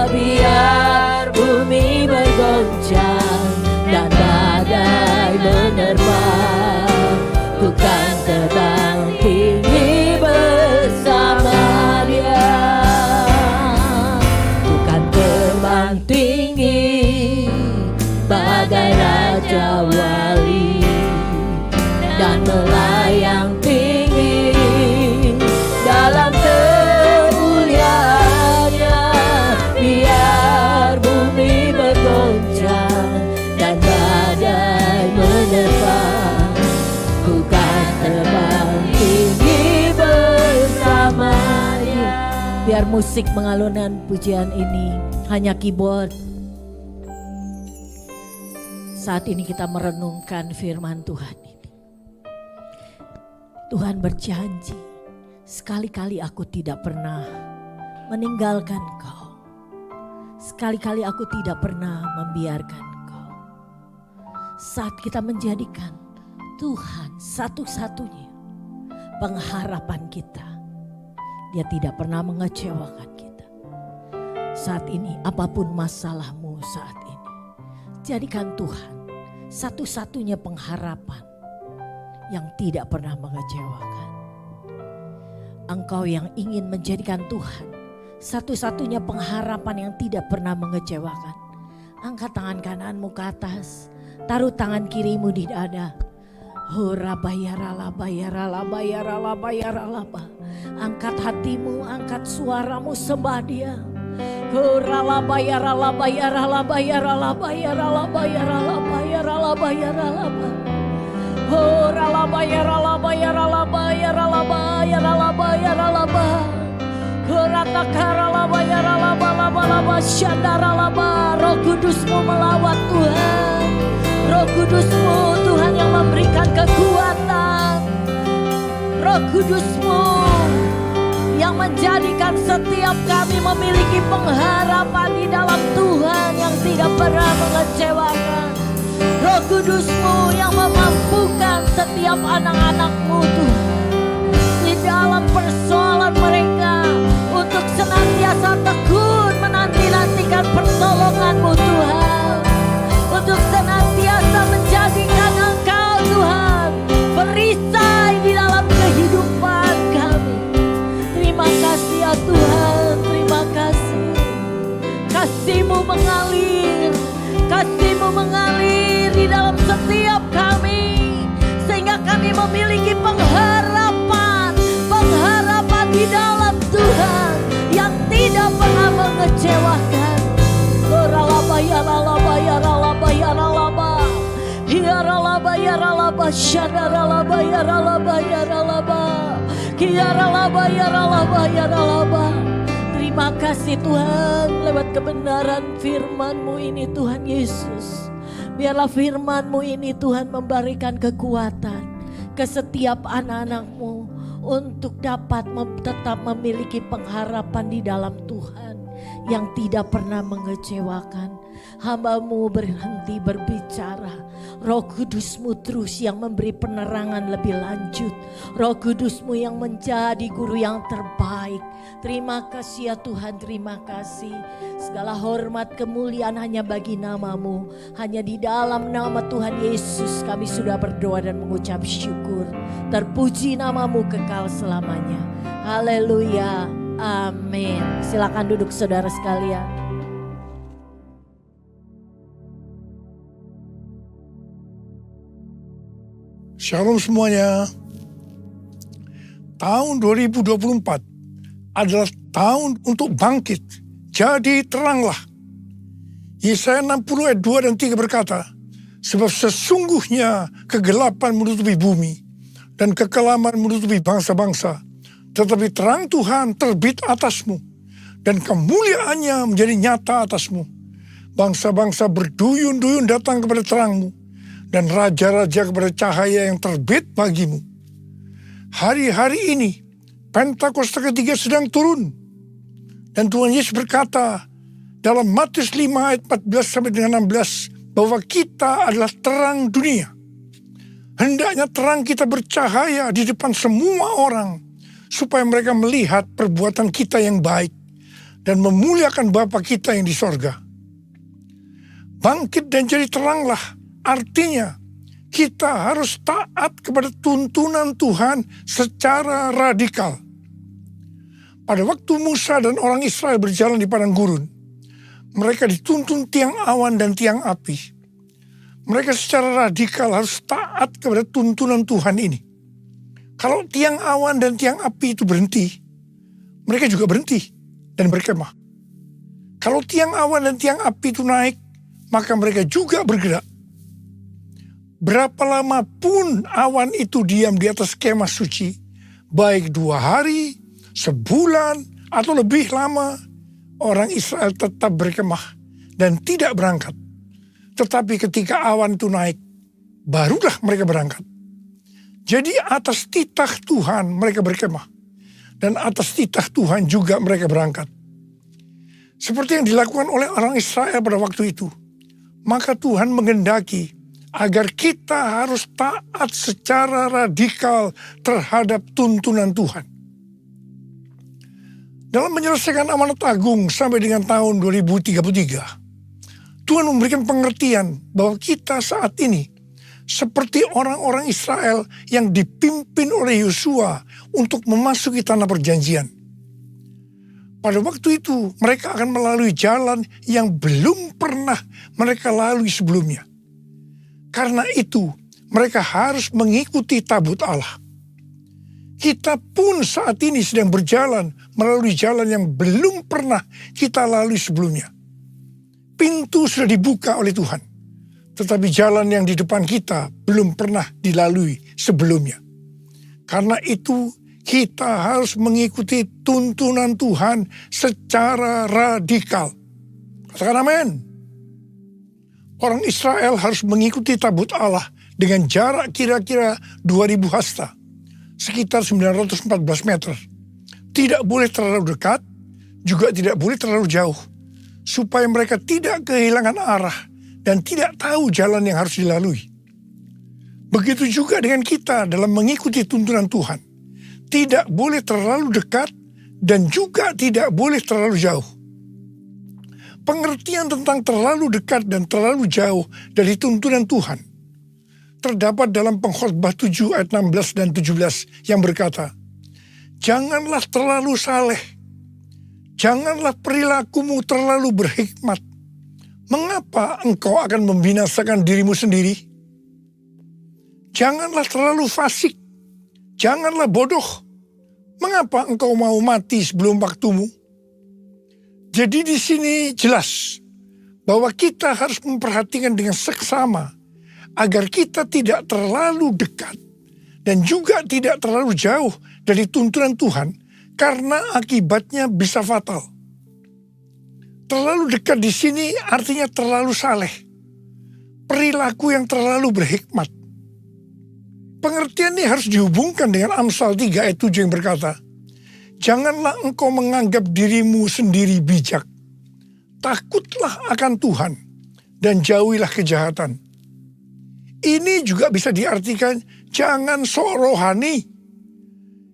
Biar bumi bergoncang dan badai menerpa, ku kan terbang tinggi bersama Dia. Ku kan terbang tinggi bagai Raja Wali, dan melayang tinggi dalam kemuliaannya. Biar bumi bergoncang dan badai menerpa, ku kan terbang tinggi bersamanya. Biar musik mengalunkan pujian ini hanya keyboard. Saat ini kita merenungkan firman Tuhan ini. Tuhan berjanji, sekali-kali aku tidak pernah meninggalkan kau. Sekali-kali aku tidak pernah membiarkan kau. Saat kita menjadikan Tuhan satu-satunya pengharapan kita, Dia tidak pernah mengecewakan kita. Saat ini apapun masalahmu saat ini, jadikan Tuhan satu-satunya pengharapan yang tidak pernah mengecewakan. Engkau yang ingin menjadikan Tuhan satu-satunya pengharapan yang tidak pernah mengecewakan, angkat tangan kananmu ke atas, taruh tangan kirimu di dada. Angkat hatimu, angkat suaramu, sembah Dia. Roh Kudus-Mu melawat Tuhan. Roh Kudus-Mu Tuhan yang memberikan kekuatan. Roh Kudus-Mu yang menjadikan setiap kami memiliki pengharapan di dalam Tuhan yang tidak pernah mengecewakan. Roh Kudus-Mu yang memampukan setiap anak-anak-Mu Tuhan di dalam persoalan mereka untuk senantiasa tekun menanti-nantikan pertolongan-Mu Tuhan, untuk senantiasa menjadikan Engkau Tuhan perisai di dalam kehidupan kami. Terima kasih ya Tuhan, terima kasih. Kasih-Mu mengalir, Kasih-Mu mengalir di dalam setiap kami, sehingga kami memiliki pengharapan, pengharapan di dalam Tuhan yang tidak pernah mengecewakan. Terima kasih Tuhan, lewat kebenaran firman-Mu ini Tuhan Yesus. Biarlah firman-Mu ini Tuhan memberikan kekuatan ke setiap anak-anak-Mu untuk dapat tetap memiliki pengharapan di dalam Tuhan yang tidak pernah mengecewakan. Hamba-Mu berhenti berbicara, Roh Kudus-Mu terus yang memberi penerangan lebih lanjut. Roh Kudus-Mu yang menjadi guru yang terbaik. Terima kasih ya Tuhan, terima kasih. Segala hormat kemuliaan hanya bagi nama-Mu. Hanya di dalam nama Tuhan Yesus kami sudah berdoa dan mengucap syukur. Terpuji nama-Mu kekal selamanya. Haleluya, amin. Silakan duduk saudara sekalian. Shalom semuanya. Tahun 2024 adalah tahun untuk bangkit. Jadi teranglah. Yesaya 60 ayat 2 dan 3 berkata, sebab sesungguhnya kegelapan menutupi bumi dan kekelaman menutupi bangsa-bangsa. Tetapi terang Tuhan terbit atasmu dan kemuliaannya menjadi nyata atasmu. Bangsa-bangsa berduyun-duyun datang kepada terangmu dan raja-raja kepada cahaya yang terbit bagimu. Hari-hari ini Pentakosta ketiga sedang turun. Dan Tuhan Yesus berkata dalam Matius 5 ayat 14 sampai dengan 16 bahwa kita adalah terang dunia. Hendaknya terang kita bercahaya di depan semua orang, supaya mereka melihat perbuatan kita yang baik dan memuliakan Bapa kita yang di sorga. Bangkit dan jadi teranglah, artinya kita harus taat kepada tuntunan Tuhan secara radikal. Pada waktu Musa dan orang Israel berjalan di padang gurun, mereka dituntun tiang awan dan tiang api. Mereka secara radikal harus taat kepada tuntunan Tuhan ini. Kalau tiang awan dan tiang api itu berhenti, mereka juga berhenti dan berkemah. Kalau tiang awan dan tiang api itu naik, maka mereka juga bergerak. Berapa lama pun awan itu diam di atas kemah suci, baik 2 hari, sebulan, atau lebih lama, orang Israel tetap berkemah dan tidak berangkat. Tetapi ketika awan itu naik, barulah mereka berangkat. Jadi atas titah Tuhan mereka berkemah. Dan atas titah Tuhan juga mereka berangkat. Seperti yang dilakukan oleh orang Israel pada waktu itu. Maka Tuhan menghendaki agar kita harus taat secara radikal terhadap tuntunan Tuhan. Dalam menyelesaikan amanat agung sampai dengan tahun 2033, Tuhan memberikan pengertian bahwa kita saat ini seperti orang-orang Israel yang dipimpin oleh Yosua untuk memasuki tanah perjanjian. Pada waktu itu mereka akan melalui jalan yang belum pernah mereka lalui sebelumnya. Karena itu mereka harus mengikuti tabut Allah. Kita pun saat ini sedang berjalan melalui jalan yang belum pernah kita lalui sebelumnya. Pintu sudah dibuka oleh Tuhan, tetapi jalan yang di depan kita belum pernah dilalui sebelumnya. Karena itu kita harus mengikuti tuntunan Tuhan secara radikal. Katakan amin. Orang Israel harus mengikuti tabut Allah dengan jarak kira-kira 2000 hasta, sekitar 914 meter. Tidak boleh terlalu dekat, juga tidak boleh terlalu jauh, supaya mereka tidak kehilangan arah dan tidak tahu jalan yang harus dilalui. Begitu juga dengan kita dalam mengikuti tuntunan Tuhan. Tidak boleh terlalu dekat dan juga tidak boleh terlalu jauh. Pengertian tentang terlalu dekat dan terlalu jauh dari tuntunan Tuhan terdapat dalam Pengkhotbah 7 ayat 16 dan 17 yang berkata, "Janganlah terlalu saleh, janganlah perilakumu terlalu berhikmat. Mengapa engkau akan membinasakan dirimu sendiri? Janganlah terlalu fasik, janganlah bodoh. Mengapa engkau mau mati sebelum waktumu?" Jadi di sini jelas bahwa kita harus memperhatikan dengan seksama agar kita tidak terlalu dekat dan juga tidak terlalu jauh dari tuntunan Tuhan, karena akibatnya bisa fatal. Terlalu dekat di sini artinya terlalu saleh, perilaku yang terlalu berhikmat. Pengertian ini harus dihubungkan dengan Amsal 3 ayat 7 yang berkata, "Janganlah engkau menganggap dirimu sendiri bijak. Takutlah akan Tuhan dan jauhilah kejahatan." Ini juga bisa diartikan jangan sok rohani.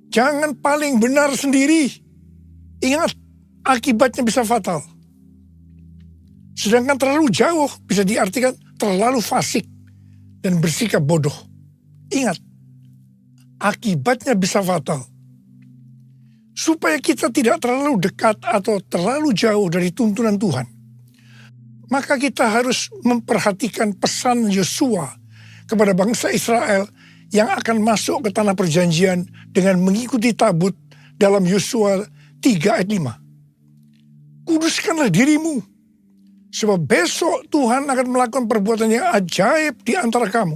Jangan paling benar sendiri. Ingat, akibatnya bisa fatal. Sedangkan terlalu jauh bisa diartikan terlalu fasik dan bersikap bodoh. Ingat, akibatnya bisa fatal. Supaya kita tidak terlalu dekat atau terlalu jauh dari tuntunan Tuhan, maka kita harus memperhatikan pesan Yosua kepada bangsa Israel yang akan masuk ke tanah perjanjian dengan mengikuti tabut dalam Yosua 3 ayat 5. "Kuduskanlah dirimu, sebab besok Tuhan akan melakukan perbuatan yang ajaib di antara kamu."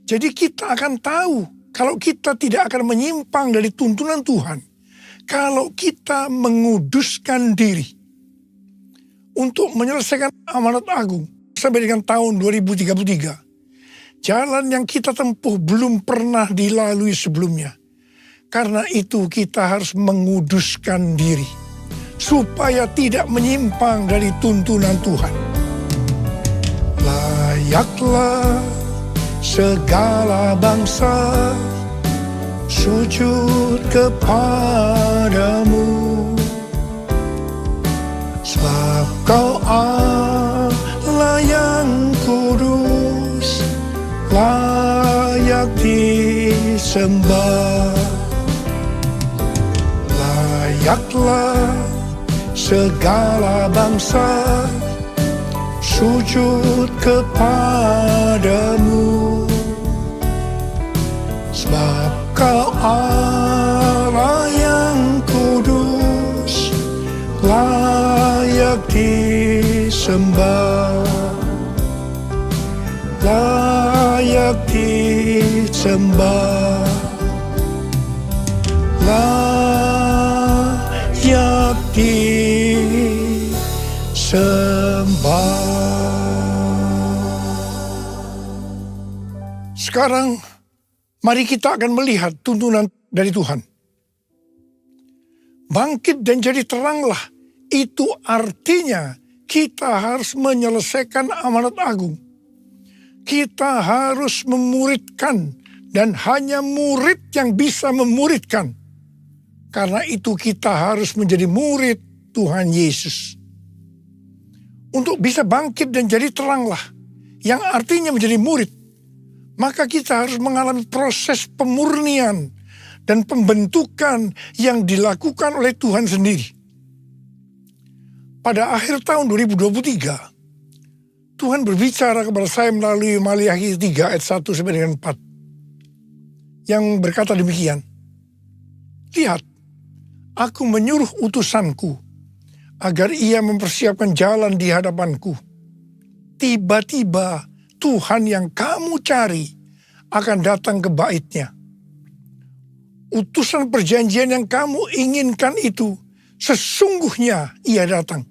Jadi kita akan tahu kalau kita tidak akan menyimpang dari tuntunan Tuhan, kalau kita menguduskan diri untuk menyelesaikan amanat agung sampai dengan tahun 2033. Jalan yang kita tempuh belum pernah dilalui sebelumnya. Karena itu kita harus menguduskan diri supaya tidak menyimpang dari tuntunan Tuhan. Layaklah segala bangsa sujud kepadamu, sebab Kau Allah yang kudus, layak disembah. Layaklah segala bangsa sujud kepadamu, sebab Kau Allah yang kudus, layak disembah, layak disembah, layak disembah. Sekarang mari kita akan melihat tuntunan dari Tuhan. Bangkit dan jadi teranglah, itu artinya kita harus menyelesaikan amanat agung. Kita harus memuridkan, dan hanya murid yang bisa memuridkan. Karena itu kita harus menjadi murid Tuhan Yesus. Untuk bisa bangkit dan jadi teranglah, yang artinya menjadi murid, maka kita harus mengalami proses pemurnian dan pembentukan yang dilakukan oleh Tuhan sendiri. Pada akhir tahun 2023, Tuhan berbicara kepada saya melalui Maliaki 3 ayat 1 sampai dengan 4. Yang berkata demikian, lihat, aku menyuruh utusanku agar ia mempersiapkan jalan di hadapanku. Tiba-tiba Tuhan yang kamu cari akan datang ke bait-Nya. Utusan perjanjian yang kamu inginkan itu sesungguhnya ia datang.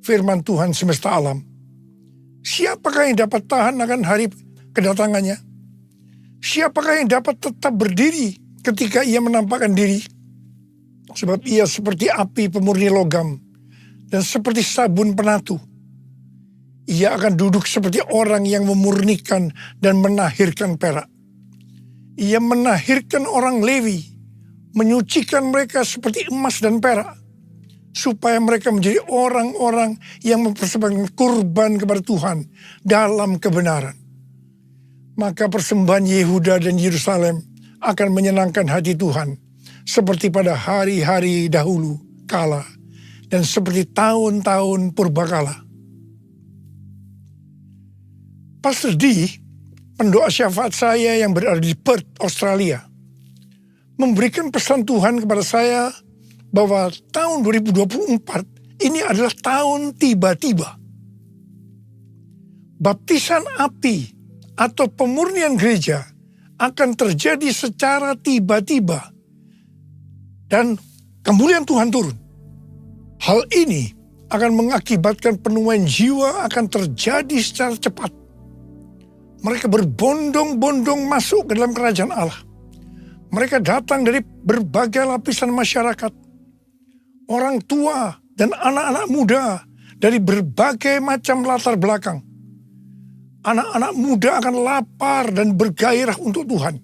Firman Tuhan semesta alam. Siapakah yang dapat tahan akan hari kedatangannya? Siapakah yang dapat tetap berdiri ketika ia menampakkan diri? Sebab ia seperti api pemurni logam dan seperti sabun penatu. Ia akan duduk seperti orang yang memurnikan dan menahirkan perak. Ia menahirkan orang Lewi, menyucikan mereka seperti emas dan perak, supaya mereka menjadi orang-orang yang mempersembahkan kurban kepada Tuhan dalam kebenaran. Maka persembahan Yehuda dan Yerusalem akan menyenangkan hati Tuhan, seperti pada hari-hari dahulu kala, dan seperti tahun-tahun purbakala. Pastor D, pendoa syafaat saya yang berada di Perth, Australia, memberikan pesan Tuhan kepada saya bahwa tahun 2024 ini adalah tahun tiba-tiba. Baptisan api atau pemurnian gereja akan terjadi secara tiba-tiba dan kemuliaan Tuhan turun. Hal ini akan mengakibatkan penuaian jiwa akan terjadi secara cepat. Mereka berbondong-bondong masuk ke dalam kerajaan Allah. Mereka datang dari berbagai lapisan masyarakat. Orang tua dan anak-anak muda dari berbagai macam latar belakang. Anak-anak muda akan lapar dan bergairah untuk Tuhan.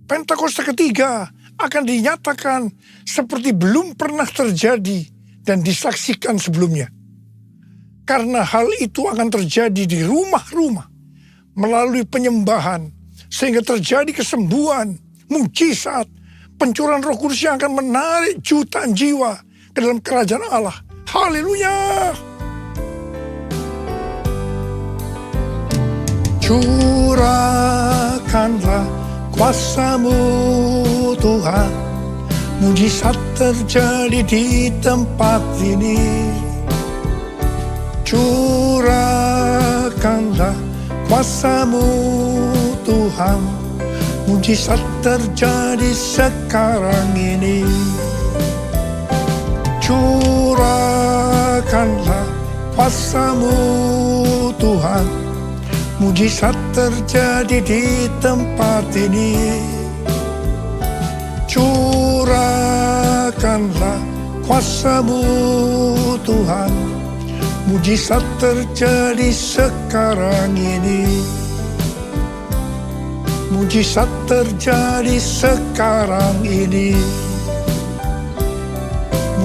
Pentakosta ketiga akan dinyatakan seperti belum pernah terjadi dan disaksikan sebelumnya. Karena hal itu akan terjadi di rumah-rumah melalui penyembahan, sehingga terjadi kesembuhan, mukjizat, pencurahan Roh Kudus yang akan menarik jutaan jiwa ke dalam kerajaan Allah. Haleluya! Curahkanlah kuasa-Mu Tuhan, mujizat terjadi di tempat ini. Curahkanlah kuasa-Mu Tuhan, mujizat terjadi sekarang ini. Curahkanlah kuasa-Mu Tuhan, mujizat terjadi di tempat ini. Curahkanlah kuasa-Mu Tuhan, Mujizat terjadi sekarang ini. Mujizat terjadi sekarang ini.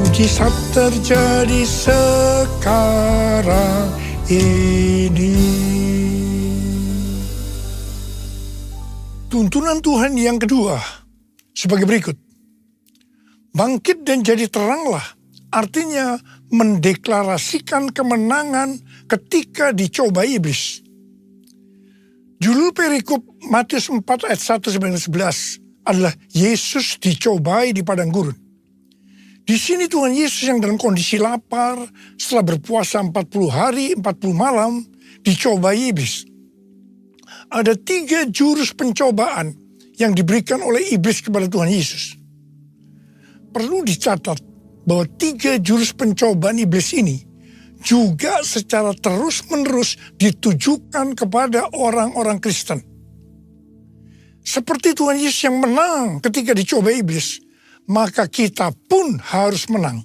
Mujizat terjadi sekarang ini. Tuntunan Tuhan yang kedua sebagai berikut. Bangkit dan jadi teranglah, artinya mendeklarasikan kemenangan ketika dicoba iblis. Judul perikop Matius 4 ayat 1-11 adalah Yesus dicobai di padang gurun. Di sini Tuhan Yesus yang dalam kondisi lapar setelah berpuasa 40 hari 40 malam dicobai iblis. Ada 3 jurus pencobaan yang diberikan oleh iblis kepada Tuhan Yesus. Perlu dicatat bahwa 3 jurus pencobaan iblis ini juga secara terus-menerus ditujukan kepada orang-orang Kristen. Seperti Tuhan Yesus yang menang ketika dicoba iblis, maka kita pun harus menang.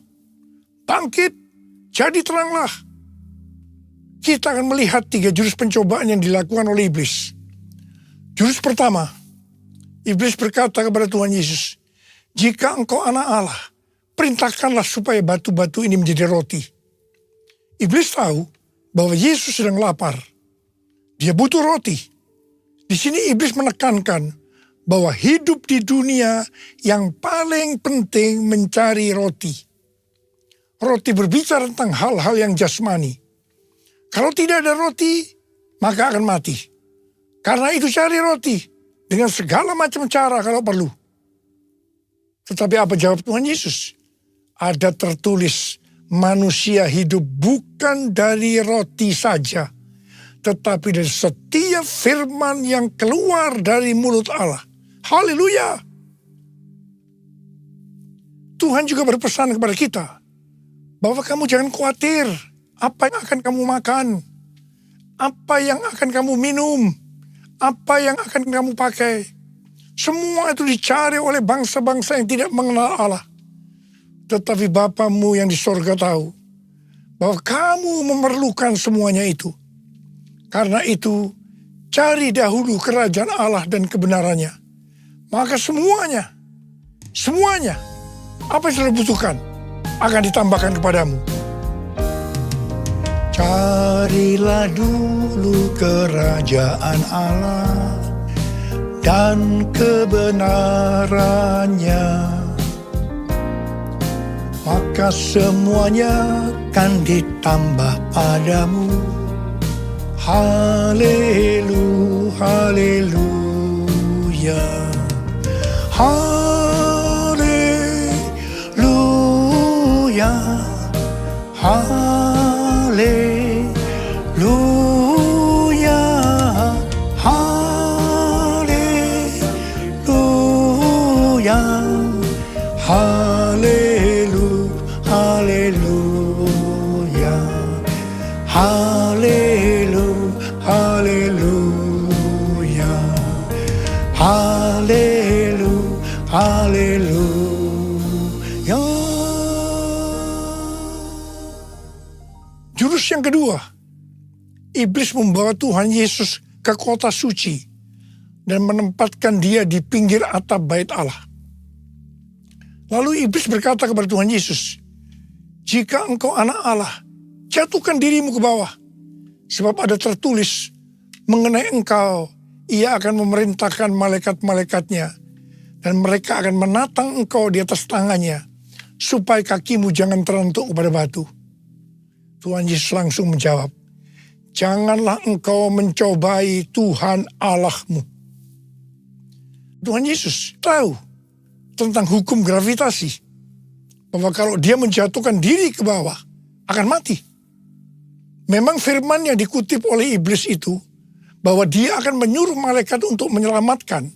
Bangkit, jadi teranglah. Kita akan melihat 3 jurus pencobaan yang dilakukan oleh iblis. Jurus pertama, iblis berkata kepada Tuhan Yesus, "Jika engkau anak Allah, perintahkanlah supaya batu-batu ini menjadi roti." Iblis tahu bahwa Yesus sedang lapar. Dia butuh roti. Di sini iblis menekankan bahwa hidup di dunia yang paling penting mencari roti. Roti berbicara tentang hal-hal yang jasmani. Kalau tidak ada roti, maka akan mati. Karena itu cari roti dengan segala macam cara kalau perlu. Tetapi apa jawab Tuhan Yesus? Ada tertulis, manusia hidup bukan dari roti saja, tetapi dari setiap firman yang keluar dari mulut Allah. Haleluya! Tuhan juga berpesan kepada kita bahwa kamu jangan khawatir apa yang akan kamu makan, apa yang akan kamu minum, apa yang akan kamu pakai. Semua itu dicari oleh bangsa-bangsa yang tidak mengenal Allah. Tetapi Bapamu yang di sorga tahu bahwa kamu memerlukan semuanya itu. Karena itu, cari dahulu kerajaan Allah dan kebenarannya. Maka semuanya, apa yang sudah butuhkan akan ditambahkan kepadamu. Carilah dulu kerajaan Allah dan kebenarannya, maka semuanya akan ditambah padamu. Haleluya, haleluya, haleluya, haleluya, haleluya, haleluya, haleluya, haleluya, haleluya, haleluya, haleluya. Jurus yang kedua, iblis membawa Tuhan Yesus ke kota suci dan menempatkan dia di pinggir atap bait Allah. Lalu iblis berkata kepada Tuhan Yesus, "Jika engkau anak Allah, jatuhkan dirimu ke bawah. Sebab ada tertulis mengenai engkau, ia akan memerintahkan malaikat-malaikatnya, dan mereka akan menatang engkau di atas tangannya, supaya kakimu jangan terentuk kepada batu." Tuhan Yesus langsung menjawab, "Janganlah engkau mencobai Tuhan Allahmu." Tuhan Yesus tahu tentang hukum gravitasi, bahwa kalau dia menjatuhkan diri ke bawah, akan mati. Memang firman yang dikutip oleh iblis itu, bahwa dia akan menyuruh malaikat untuk menyelamatkan.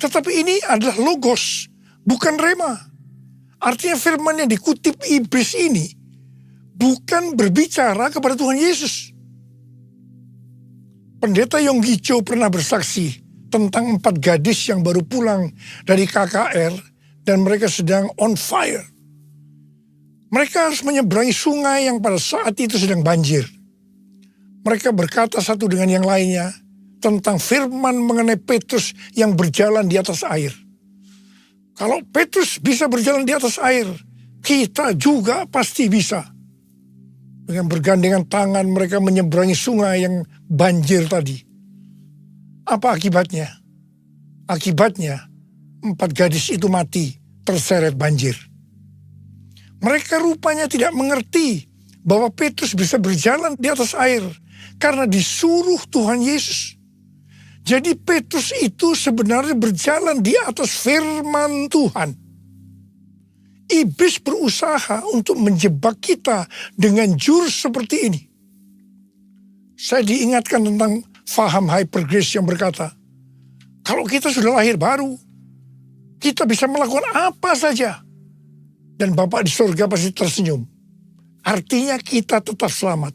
Tetapi ini adalah logos, bukan rema. Artinya firman yang dikutip iblis ini, bukan berbicara kepada Tuhan Yesus. Pendeta Yonggi Cho pernah bersaksi tentang 4 gadis yang baru pulang dari KKR dan mereka sedang on fire. Mereka harus menyeberangi sungai yang pada saat itu sedang banjir. Mereka berkata satu dengan yang lainnya tentang firman mengenai Petrus yang berjalan di atas air. Kalau Petrus bisa berjalan di atas air, kita juga pasti bisa. Dengan bergandengan tangan mereka menyeberangi sungai yang banjir tadi. Apa akibatnya? Akibatnya 4 gadis itu mati terseret banjir. Mereka rupanya tidak mengerti bahwa Petrus bisa berjalan di atas air karena disuruh Tuhan Yesus. Jadi Petrus itu sebenarnya berjalan di atas firman Tuhan. Iblis berusaha untuk menjebak kita dengan jurus seperti ini. Saya diingatkan tentang faham hyper grace yang berkata, kalau kita sudah lahir baru, kita bisa melakukan apa saja. Dan Bapa di surga pasti tersenyum. Artinya kita tetap selamat.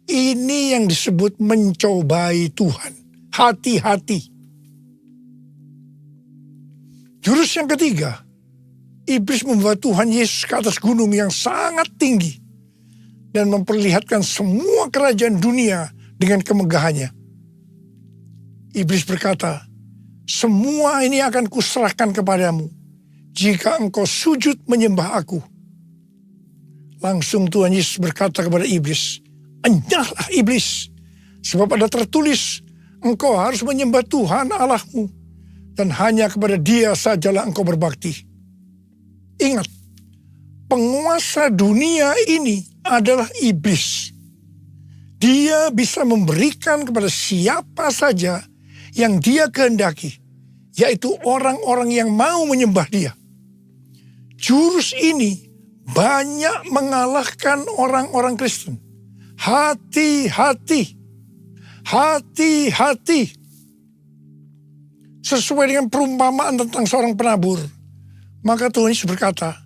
Ini yang disebut mencobai Tuhan. Hati-hati. Jurus yang ketiga, iblis membawa Tuhan Yesus ke atas gunung yang sangat tinggi dan memperlihatkan semua kerajaan dunia dengan kemegahannya. Iblis berkata, semua ini akan kuserahkan kepadamu jika engkau sujud menyembah aku. Langsung Tuhan Yesus berkata kepada iblis, enyahlah iblis, sebab ada tertulis, engkau harus menyembah Tuhan Allahmu, dan hanya kepada Dia sajalah engkau berbakti. Ingat, penguasa dunia ini adalah iblis. Dia bisa memberikan kepada siapa saja yang dia kehendaki, yaitu orang-orang yang mau menyembah dia. Jurus ini banyak mengalahkan orang-orang Kristen. Hati-hati. Hati-hati. Sesuai dengan perumpamaan tentang seorang penabur, maka Tuhan Yesus berkata,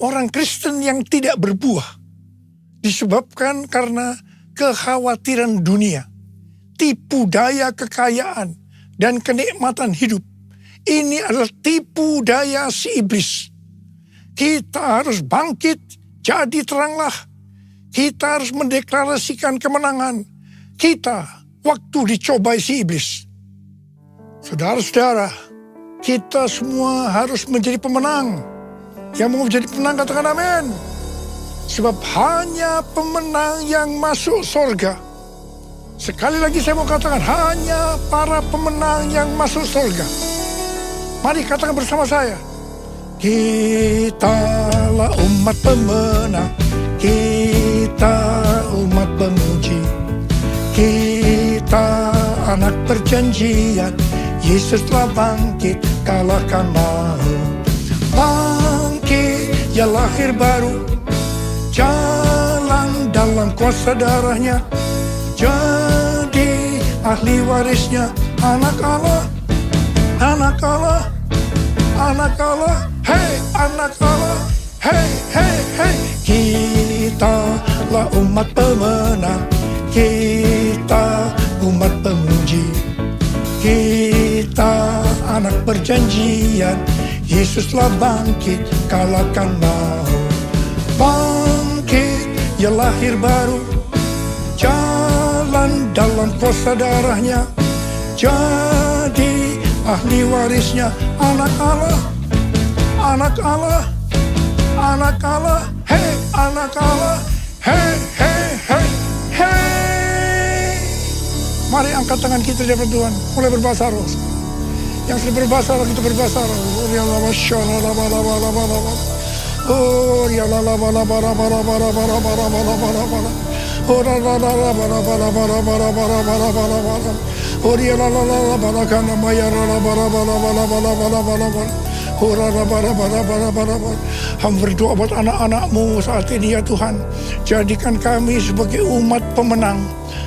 orang Kristen yang tidak berbuah disebabkan karena kekhawatiran dunia, tipu daya kekayaan, dan kenikmatan hidup. Ini adalah tipu daya si iblis. Kita harus bangkit, jadi teranglah. Kita harus mendeklarasikan kemenangan. Kita waktu dicobai si iblis. Saudara-saudara, kita semua harus menjadi pemenang. Yang mau menjadi pemenang katakan amin. Sebab hanya pemenang yang masuk surga. Sekali lagi saya mau katakan, hanya para pemenang yang masuk surga. Mari katakan bersama saya. Kitalah umat pemenang. Kita umat pemuji. Kita anak perjanjian. Yesus telah bangkit, kalahkan maut. Bangkit, ya lahir baru. Jalan dalam kuasa darahnya. Jadi ahli warisnya, anak Allah. Anak Allah. Anak Allah. Hei anak Allah. Hei, hei, hei. Kitalah umat pemenang. Kita umat pemuji. Kita anak perjanjian. Yesus telah bangkit, kalahkan maut. Bangkit, ya lahir baru. Jalan dalam kuasa darahnya. Jadi ahli warisnya, anak Allah. Anak Allah. Anak Allah. Hei anak Allah. Hei, hei, hei, hei. Mari angkat tangan kita di hadapan Tuhan. Mulai berbahasa roh. Yang sudah berbahasa roh, kita berbahasa roh. Oh ya la la la bara bara bara bara bara bara bara bara. Oh la la la bara bara bara bara bara bara bara bara. Oh ya la la la bara kana maya la bara bara bara bara bara bara bara. Oh la la bara bara bara bara bara. Hamba berdoa buat anak-anak-Mu saat ini ya Tuhan. Jadikan kami sebagai umat pemenang.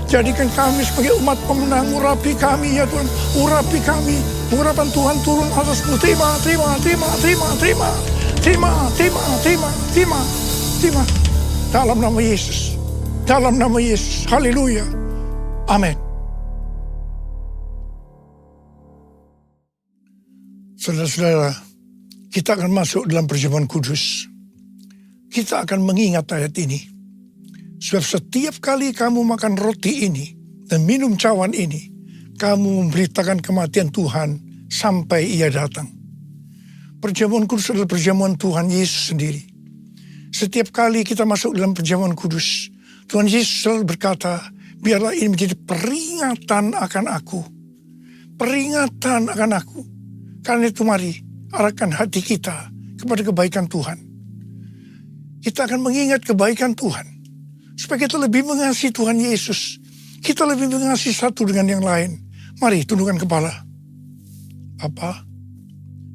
Jadikan kami sebagai umat pemenang. Urapi kami ya Tuhan. Urapi kami. Urapan Tuhan turun atas-Mu. Terima, terima, terima, terima, terima. Terima, terima, terima, terima, terima. Dalam nama Yesus. Dalam nama Yesus. Haleluya. Amin. Saudara-saudara, kita akan masuk dalam perjamuan kudus. kita akan mengingat ayat ini. Sebab setiap kali kamu makan roti ini dan minum cawan ini, kamu memberitakan kematian Tuhan sampai Ia datang. Perjamuan kudus adalah perjamuan Tuhan Yesus sendiri. Setiap kali kita masuk dalam perjamuan kudus, Tuhan Yesus selalu berkata, biarlah ini menjadi peringatan akan aku. Peringatan akan aku. Karena itu mari arahkan hati kita kepada kebaikan Tuhan. Kita akan mengingat kebaikan Tuhan. Supaya kita lebih mengasihi Tuhan Yesus. Kita lebih mengasihi satu dengan yang lain. Mari tundukkan kepala. Bapa,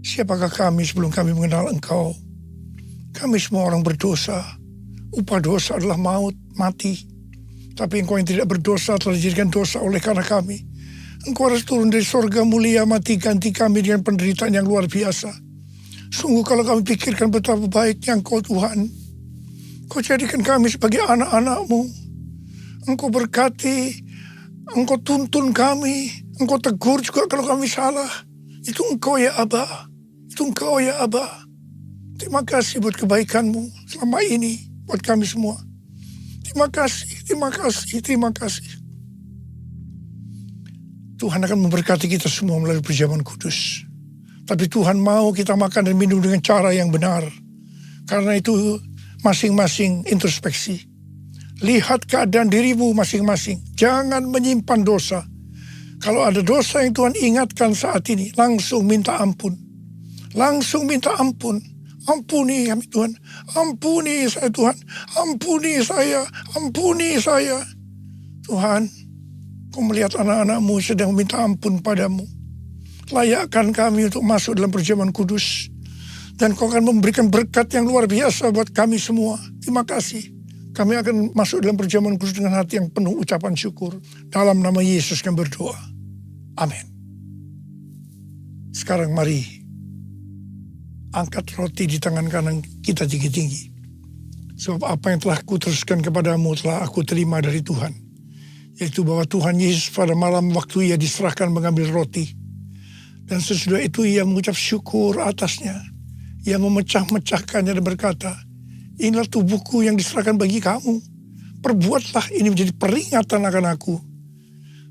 siapakah kami sebelum kami mengenal Engkau? Kami semua orang berdosa. Upah dosa adalah maut, mati. Tapi Engkau yang tidak berdosa telah dijadikan dosa oleh karena kami. Engkau harus turun dari sorga mulia, mati ganti kami dengan penderitaan yang luar biasa. Sungguh kalau kami pikirkan betapa baiknya Engkau Tuhan. Engkau jadikan kami sebagai anak-anak-Mu. Engkau berkati, Engkau tuntun kami. Engkau tegur juga kalau kami salah. Itu Engkau ya Aba. Itu Engkau ya Aba. Terima kasih buat kebaikan-Mu selama ini buat kami semua. Terima kasih, terima kasih, terima kasih. Tuhan akan memberkati kita semua melalui perjamuan kudus. Tapi Tuhan mau kita makan dan minum dengan cara yang benar. Karena itu masing-masing introspeksi. Lihat keadaan dirimu masing-masing. Jangan menyimpan dosa. Kalau ada dosa yang Tuhan ingatkan saat ini, langsung minta ampun. Langsung minta ampun. Ampuni kami Tuhan. Ampuni saya Tuhan. Ampuni saya. Ampuni saya. Tuhan, Kau melihat anak-anak-Mu sedang meminta ampun padamu. Layakkan kami untuk masuk dalam perjamuan kudus. Dan Kau akan memberikan berkat yang luar biasa buat kami semua. Terima kasih. Kami akan masuk dalam perjamuan kudus dengan hati yang penuh ucapan syukur. Dalam nama Yesus kami berdoa. Amin. Sekarang mari angkat roti di tangan kanan kita tinggi-tinggi. Sebab apa yang telah kuteruskan kepadamu telah aku terima dari Tuhan. Yaitu bahwa Tuhan Yesus pada malam waktu Ia diserahkan mengambil roti. Dan sesudah itu Ia mengucap syukur atasnya. Ia memecah-mecahkannya dan berkata, inilah tubuhku yang diserahkan bagi kamu. Perbuatlah ini menjadi peringatan akan aku.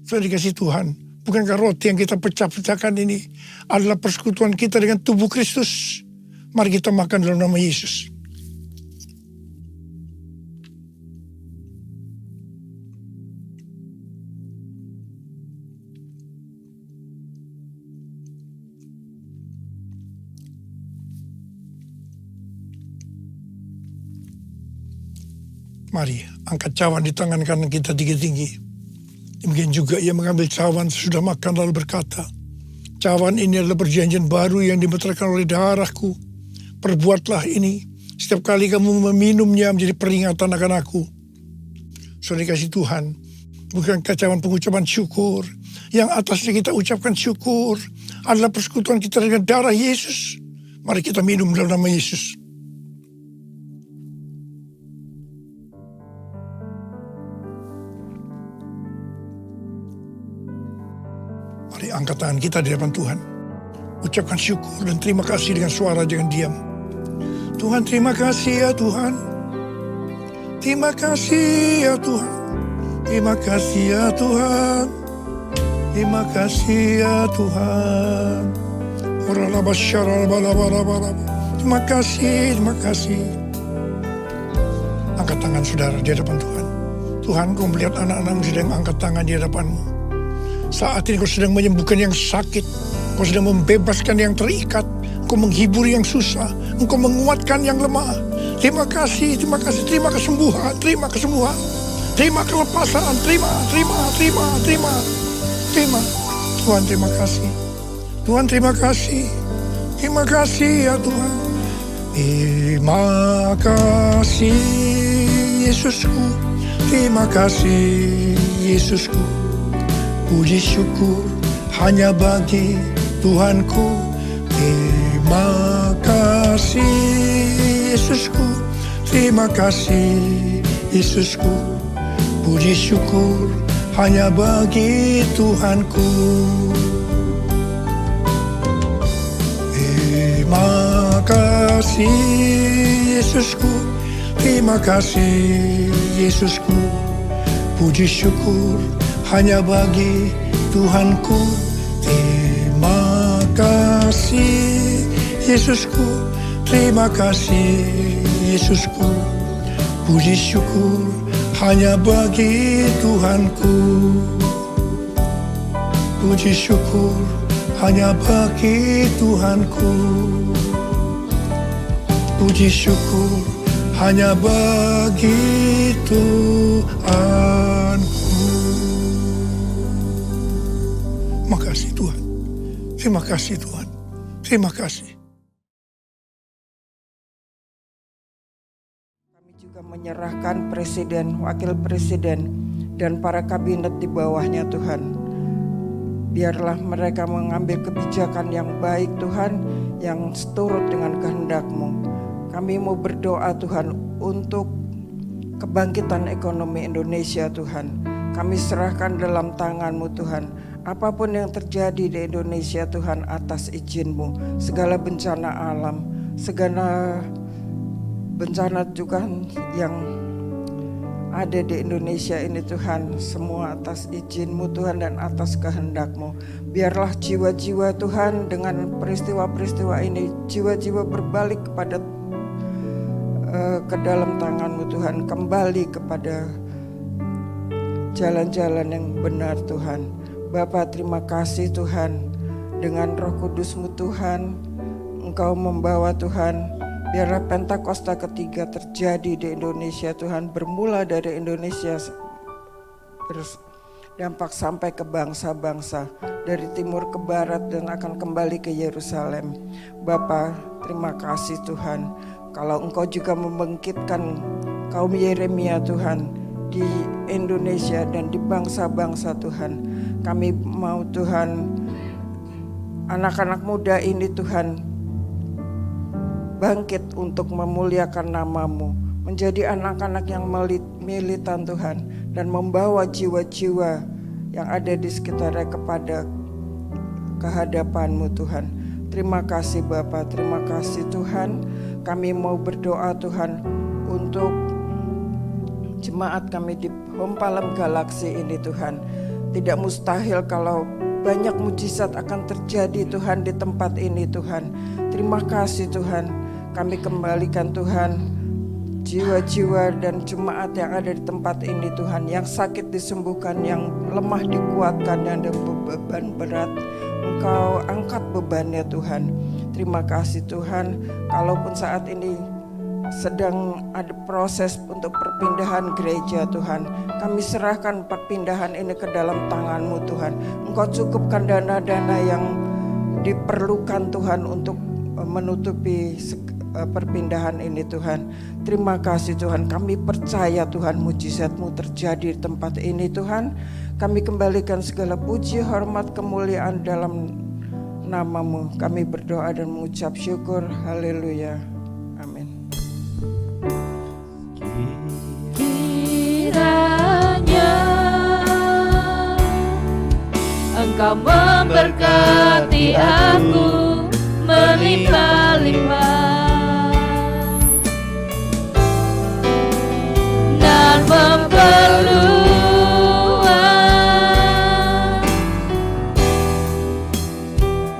Sudah dikasih Tuhan. Bukankah roti yang kita pecah-pecahkan ini adalah persekutuan kita dengan tubuh Kristus? Mari kita makan dalam nama Yesus. Mari angkat cawan di tangan kanan kita tinggi-tinggi. Demikian juga Ia mengambil cawan sesudah makan lalu berkata, cawan ini adalah perjanjian baru yang dimeteraikan oleh darahku. Perbuatlah ini setiap kali kamu meminumnya menjadi peringatan akan aku. Saudara dikasih Tuhan, bukankah cawan pengucapan syukur yang atasnya kita ucapkan syukur adalah persekutuan kita dengan darah Yesus. Mari kita minum dalam nama Yesus. Mari angkat tangan kita di hadapan Tuhan. Ucapkan syukur dan terima kasih dengan suara jangan diam. Tuhan, terima kasih ya Tuhan. Terima kasih ya Tuhan. Terima kasih ya Tuhan. Terima kasih ya Tuhan. Terima kasih, terima kasih. Angkat tangan saudara di hadapan Tuhan. Tuhan, Kau melihat anak-anak-Mu sedang angkat tangan di hadapan-Mu. Saat ini Kau sedang menyembuhkan yang sakit. Kau sedang membebaskan yang terikat. Kau menghibur yang susah. Engkau menguatkan yang lemah. Terima kasih, terima kasih. Terima kesembuhan, terima kesembuhan. Terima kelepasan, terima. Tuhan, terima kasih. Tuhan, terima kasih. Terima kasih ya Tuhan. Terima kasih Yesusku. Terima kasih Yesusku. Puji syukur hanya bagi Tuhanku. Terima kasih Yesusku. Terima kasih Yesusku. Puji syukur hanya bagi Tuhanku. Terima kasih Yesusku. terima kasih Yesusku. Puji syukur hanya bagi Tuhanku. Terima kasih Yesusku, terima kasih Yesusku. Puji syukur hanya bagi Tuhanku. Puji syukur hanya bagi Tuhanku. Puji syukur hanya bagi Tuhanku. Makasih Tuhan. Terima kasih Tuhan. Terima kasih. Kami juga menyerahkan presiden, wakil presiden, dan para kabinet di bawahnya Tuhan. Biarlah mereka mengambil kebijakan yang baik Tuhan, yang seturut dengan kehendak-Mu. Kami mau berdoa Tuhan untuk kebangkitan ekonomi Indonesia Tuhan. Kami serahkan dalam tangan-Mu Tuhan. Apapun yang terjadi di Indonesia Tuhan atas izin-Mu. Segala bencana alam, segala bencana juga yang ada di Indonesia ini Tuhan, semua atas izin-Mu Tuhan dan atas kehendak-Mu. Biarlah jiwa-jiwa Tuhan dengan peristiwa-peristiwa ini, jiwa-jiwa berbalik kepada ke dalam tangan-Mu Tuhan, kembali kepada jalan-jalan yang benar Tuhan. Bapa, terima kasih Tuhan, dengan Roh Kudus-Mu Tuhan, Engkau membawa Tuhan. Biarlah Pentakosta ketiga terjadi di Indonesia Tuhan, bermula dari Indonesia, berdampak sampai ke bangsa-bangsa, dari timur ke barat dan akan kembali ke Yerusalem. Bapa, terima kasih Tuhan, kalau Engkau juga membangkitkan kaum Yeremia Tuhan di Indonesia dan di bangsa-bangsa Tuhan. Kami mau Tuhan, anak-anak muda ini Tuhan, bangkit untuk memuliakan nama-Mu, menjadi anak-anak yang militan Tuhan, dan membawa jiwa-jiwa yang ada di sekitarnya kepada kehadapan-Mu Tuhan. Terima kasih Bapa, terima kasih Tuhan. Kami mau berdoa Tuhan untuk jemaat kami di Home Palem Galaksi ini Tuhan. Tidak mustahil kalau banyak mujizat akan terjadi Tuhan di tempat ini Tuhan. Terima kasih Tuhan. Kami kembalikan Tuhan jiwa-jiwa dan jemaat yang ada di tempat ini Tuhan. Yang sakit disembuhkan, yang lemah dikuatkan, yang ada beban berat Engkau angkat bebannya Tuhan. Terima kasih Tuhan. Kalaupun saat ini sedang ada proses untuk perpindahan gereja Tuhan, kami serahkan perpindahan ini ke dalam tangan-Mu Tuhan. Engkau cukupkan dana-dana yang diperlukan Tuhan untuk menutupi perpindahan ini Tuhan. Terima kasih Tuhan, kami percaya Tuhan mujizat-Mu terjadi di tempat ini Tuhan. Kami kembalikan segala puji, hormat, kemuliaan dalam nama-Mu. Kami berdoa dan mengucap syukur. Haleluya. Amin. Kiranya Engkau memberkati aku melimpah-limpah dan memperluas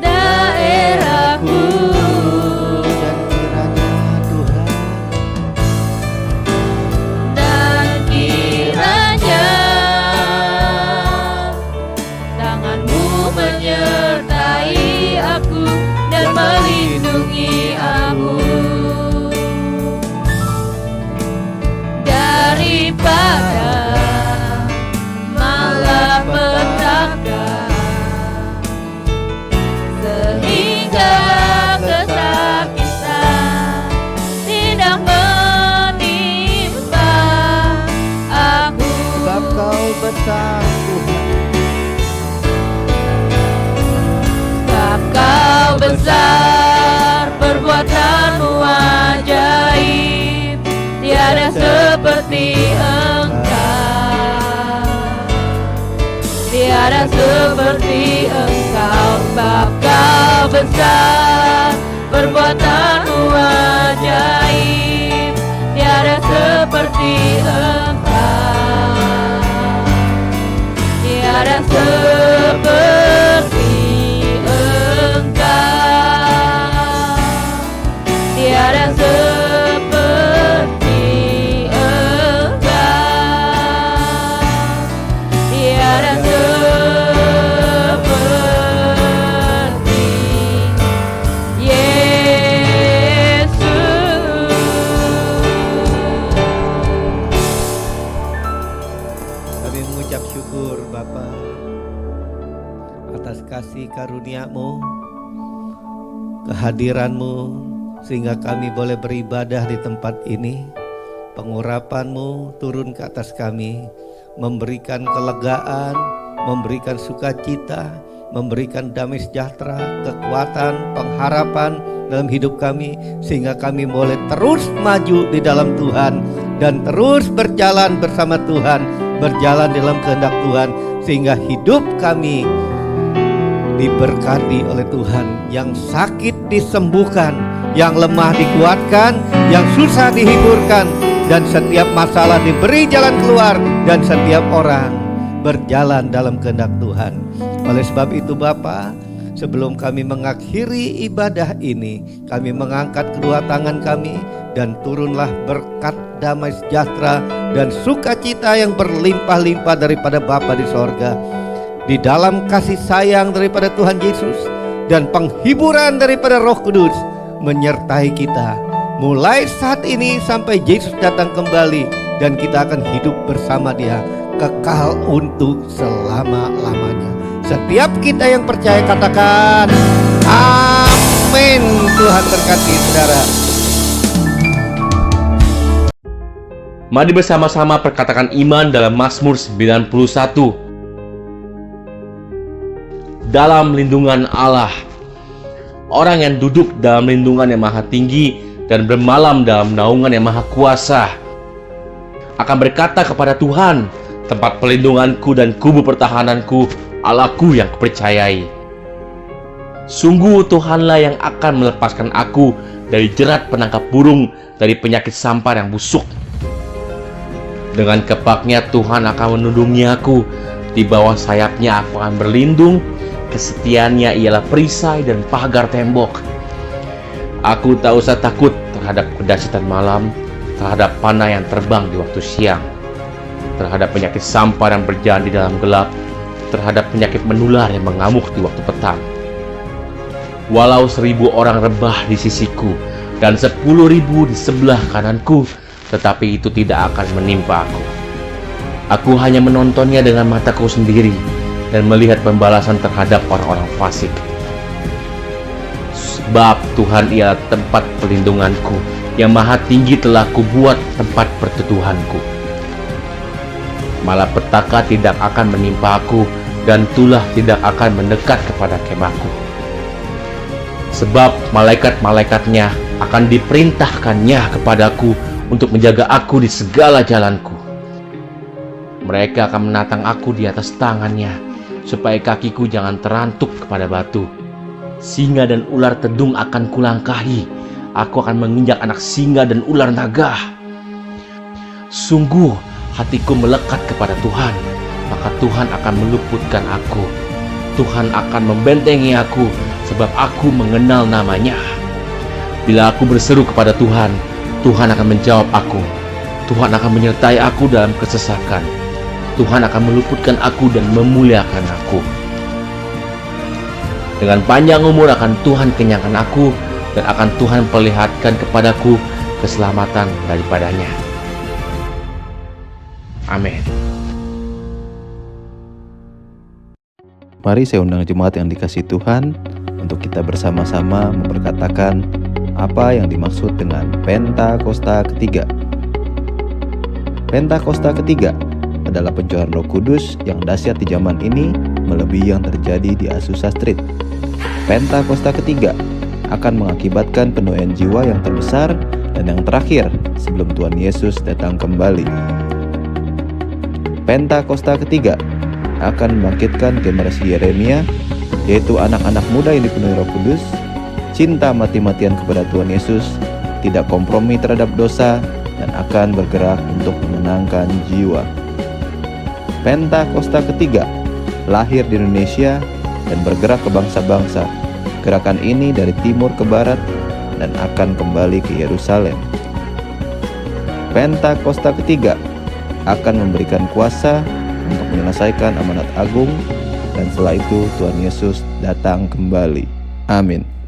daerahku, dan kiranya tangan-Mu menyertai aku dan melindungi aku daripada malapetaka, sehingga kesakitan tidak menimpa aku. Sebab Kau besar Tuhan, sebab Kau besar, perbuatan-Mu ajaib, tiada seperti Engkau, tiada seperti Engkau. Sebab Kau besar, perbuatan-Mu ajaib, tiada seperti Engkau, tiada seperti Engkau, tiada seperti Yesus. Kami mengucap syukur Bapa atas kasih karunia-Mu, kehadiran-Mu, sehingga kami boleh beribadah di tempat ini. Pengurapan-Mu turun ke atas kami, memberikan kelegaan, memberikan sukacita, memberikan damai sejahtera, kekuatan, pengharapan dalam hidup kami, sehingga kami boleh terus maju di dalam Tuhan dan terus berjalan bersama Tuhan, berjalan dalam kehendak Tuhan, sehingga hidup kami diberkati oleh Tuhan. Yang sakit disembuhkan, yang lemah dikuatkan, yang susah dihiburkan, dan setiap masalah diberi jalan keluar, dan setiap orang berjalan dalam kehendak Tuhan. Oleh sebab itu Bapa, sebelum kami mengakhiri ibadah ini, kami mengangkat kedua tangan kami, dan turunlah berkat damai sejahtera dan sukacita yang berlimpah-limpah daripada Bapa di sorga, di dalam kasih sayang daripada Tuhan Yesus, dan penghiburan daripada Roh Kudus menyertai kita mulai saat ini sampai Yesus datang kembali, dan kita akan hidup bersama Dia kekal untuk selama-lamanya. Setiap kita yang percaya katakan amin. Tuhan berkati saudara. Mari bersama-sama perkatakan iman dalam Mazmur 91. Dalam lindungan Allah. Orang yang duduk dalam lindungan yang maha tinggi dan bermalam dalam naungan yang maha kuasa akan berkata kepada Tuhan, tempat pelindunganku dan kubu pertahananku, Allahku yang kupercayai. Sungguh Tuhanlah yang akan melepaskan aku dari jerat penangkap burung, dari penyakit sampar yang busuk. Dengan kepaknya Tuhan akan menundungi aku, di bawah sayapnya aku akan berlindung. Kesetiaannya ialah perisai dan pagar tembok. Aku tak usah takut terhadap kedahsyatan malam, terhadap panah yang terbang di waktu siang, terhadap penyakit sampar yang berjalan di dalam gelap, terhadap penyakit menular yang mengamuk di waktu petang. Walau 1000 orang rebah di sisiku dan 10.000 di sebelah kananku, tetapi itu tidak akan menimpa aku. Aku hanya menontonnya dengan mataku sendiri dan melihat pembalasan terhadap orang-orang fasik. Sebab Tuhan ialah tempat pelindunganku, yang maha tinggi telah kubuat tempat perteduhanku. Malapetaka tidak akan menimpa aku, dan tulah tidak akan mendekat kepada kemahku. Sebab malaikat-malaikatnya akan diperintahkannya kepadaku untuk menjaga aku di segala jalanku. Mereka akan menatang aku di atas tangannya, supaya kakiku jangan terantuk kepada batu. Singa dan ular tedung akan kulangkahi. Aku akan menginjak anak singa dan ular naga. Sungguh hatiku melekat kepada Tuhan, maka Tuhan akan meluputkan aku. Tuhan akan membentengi aku, sebab aku mengenal namanya. Bila aku berseru kepada Tuhan, Tuhan akan menjawab aku. Tuhan akan menyertai aku dalam kesesakan. Tuhan akan meluputkan aku dan memuliakan aku. Dengan panjang umur akan Tuhan kenyangkan aku, dan akan Tuhan perlihatkan kepadaku keselamatan daripadanya. Amin. Mari saya undang jemaat yang dikasihi Tuhan untuk kita bersama-sama memperkatakan apa yang dimaksud dengan Pentakosta ketiga. Pentakosta ketiga adalah pencurahan Roh Kudus yang dahsyat di zaman ini melebihi yang terjadi di Azusa Street. Pentakosta ketiga akan mengakibatkan penuaian jiwa yang terbesar dan yang terakhir sebelum Tuhan Yesus datang kembali. Pentakosta ketiga akan membangkitkan generasi Yeremia, yaitu anak-anak muda yang dipenuhi Roh Kudus, cinta mati-matian kepada Tuhan Yesus, tidak kompromi terhadap dosa, dan akan bergerak untuk memenangkan jiwa. Pentakosta ketiga lahir di Indonesia dan bergerak ke bangsa-bangsa. Gerakan ini dari timur ke barat dan akan kembali ke Yerusalem. Pentakosta ketiga akan memberikan kuasa untuk menyelesaikan amanat agung, dan setelah itu Tuhan Yesus datang kembali. Amin.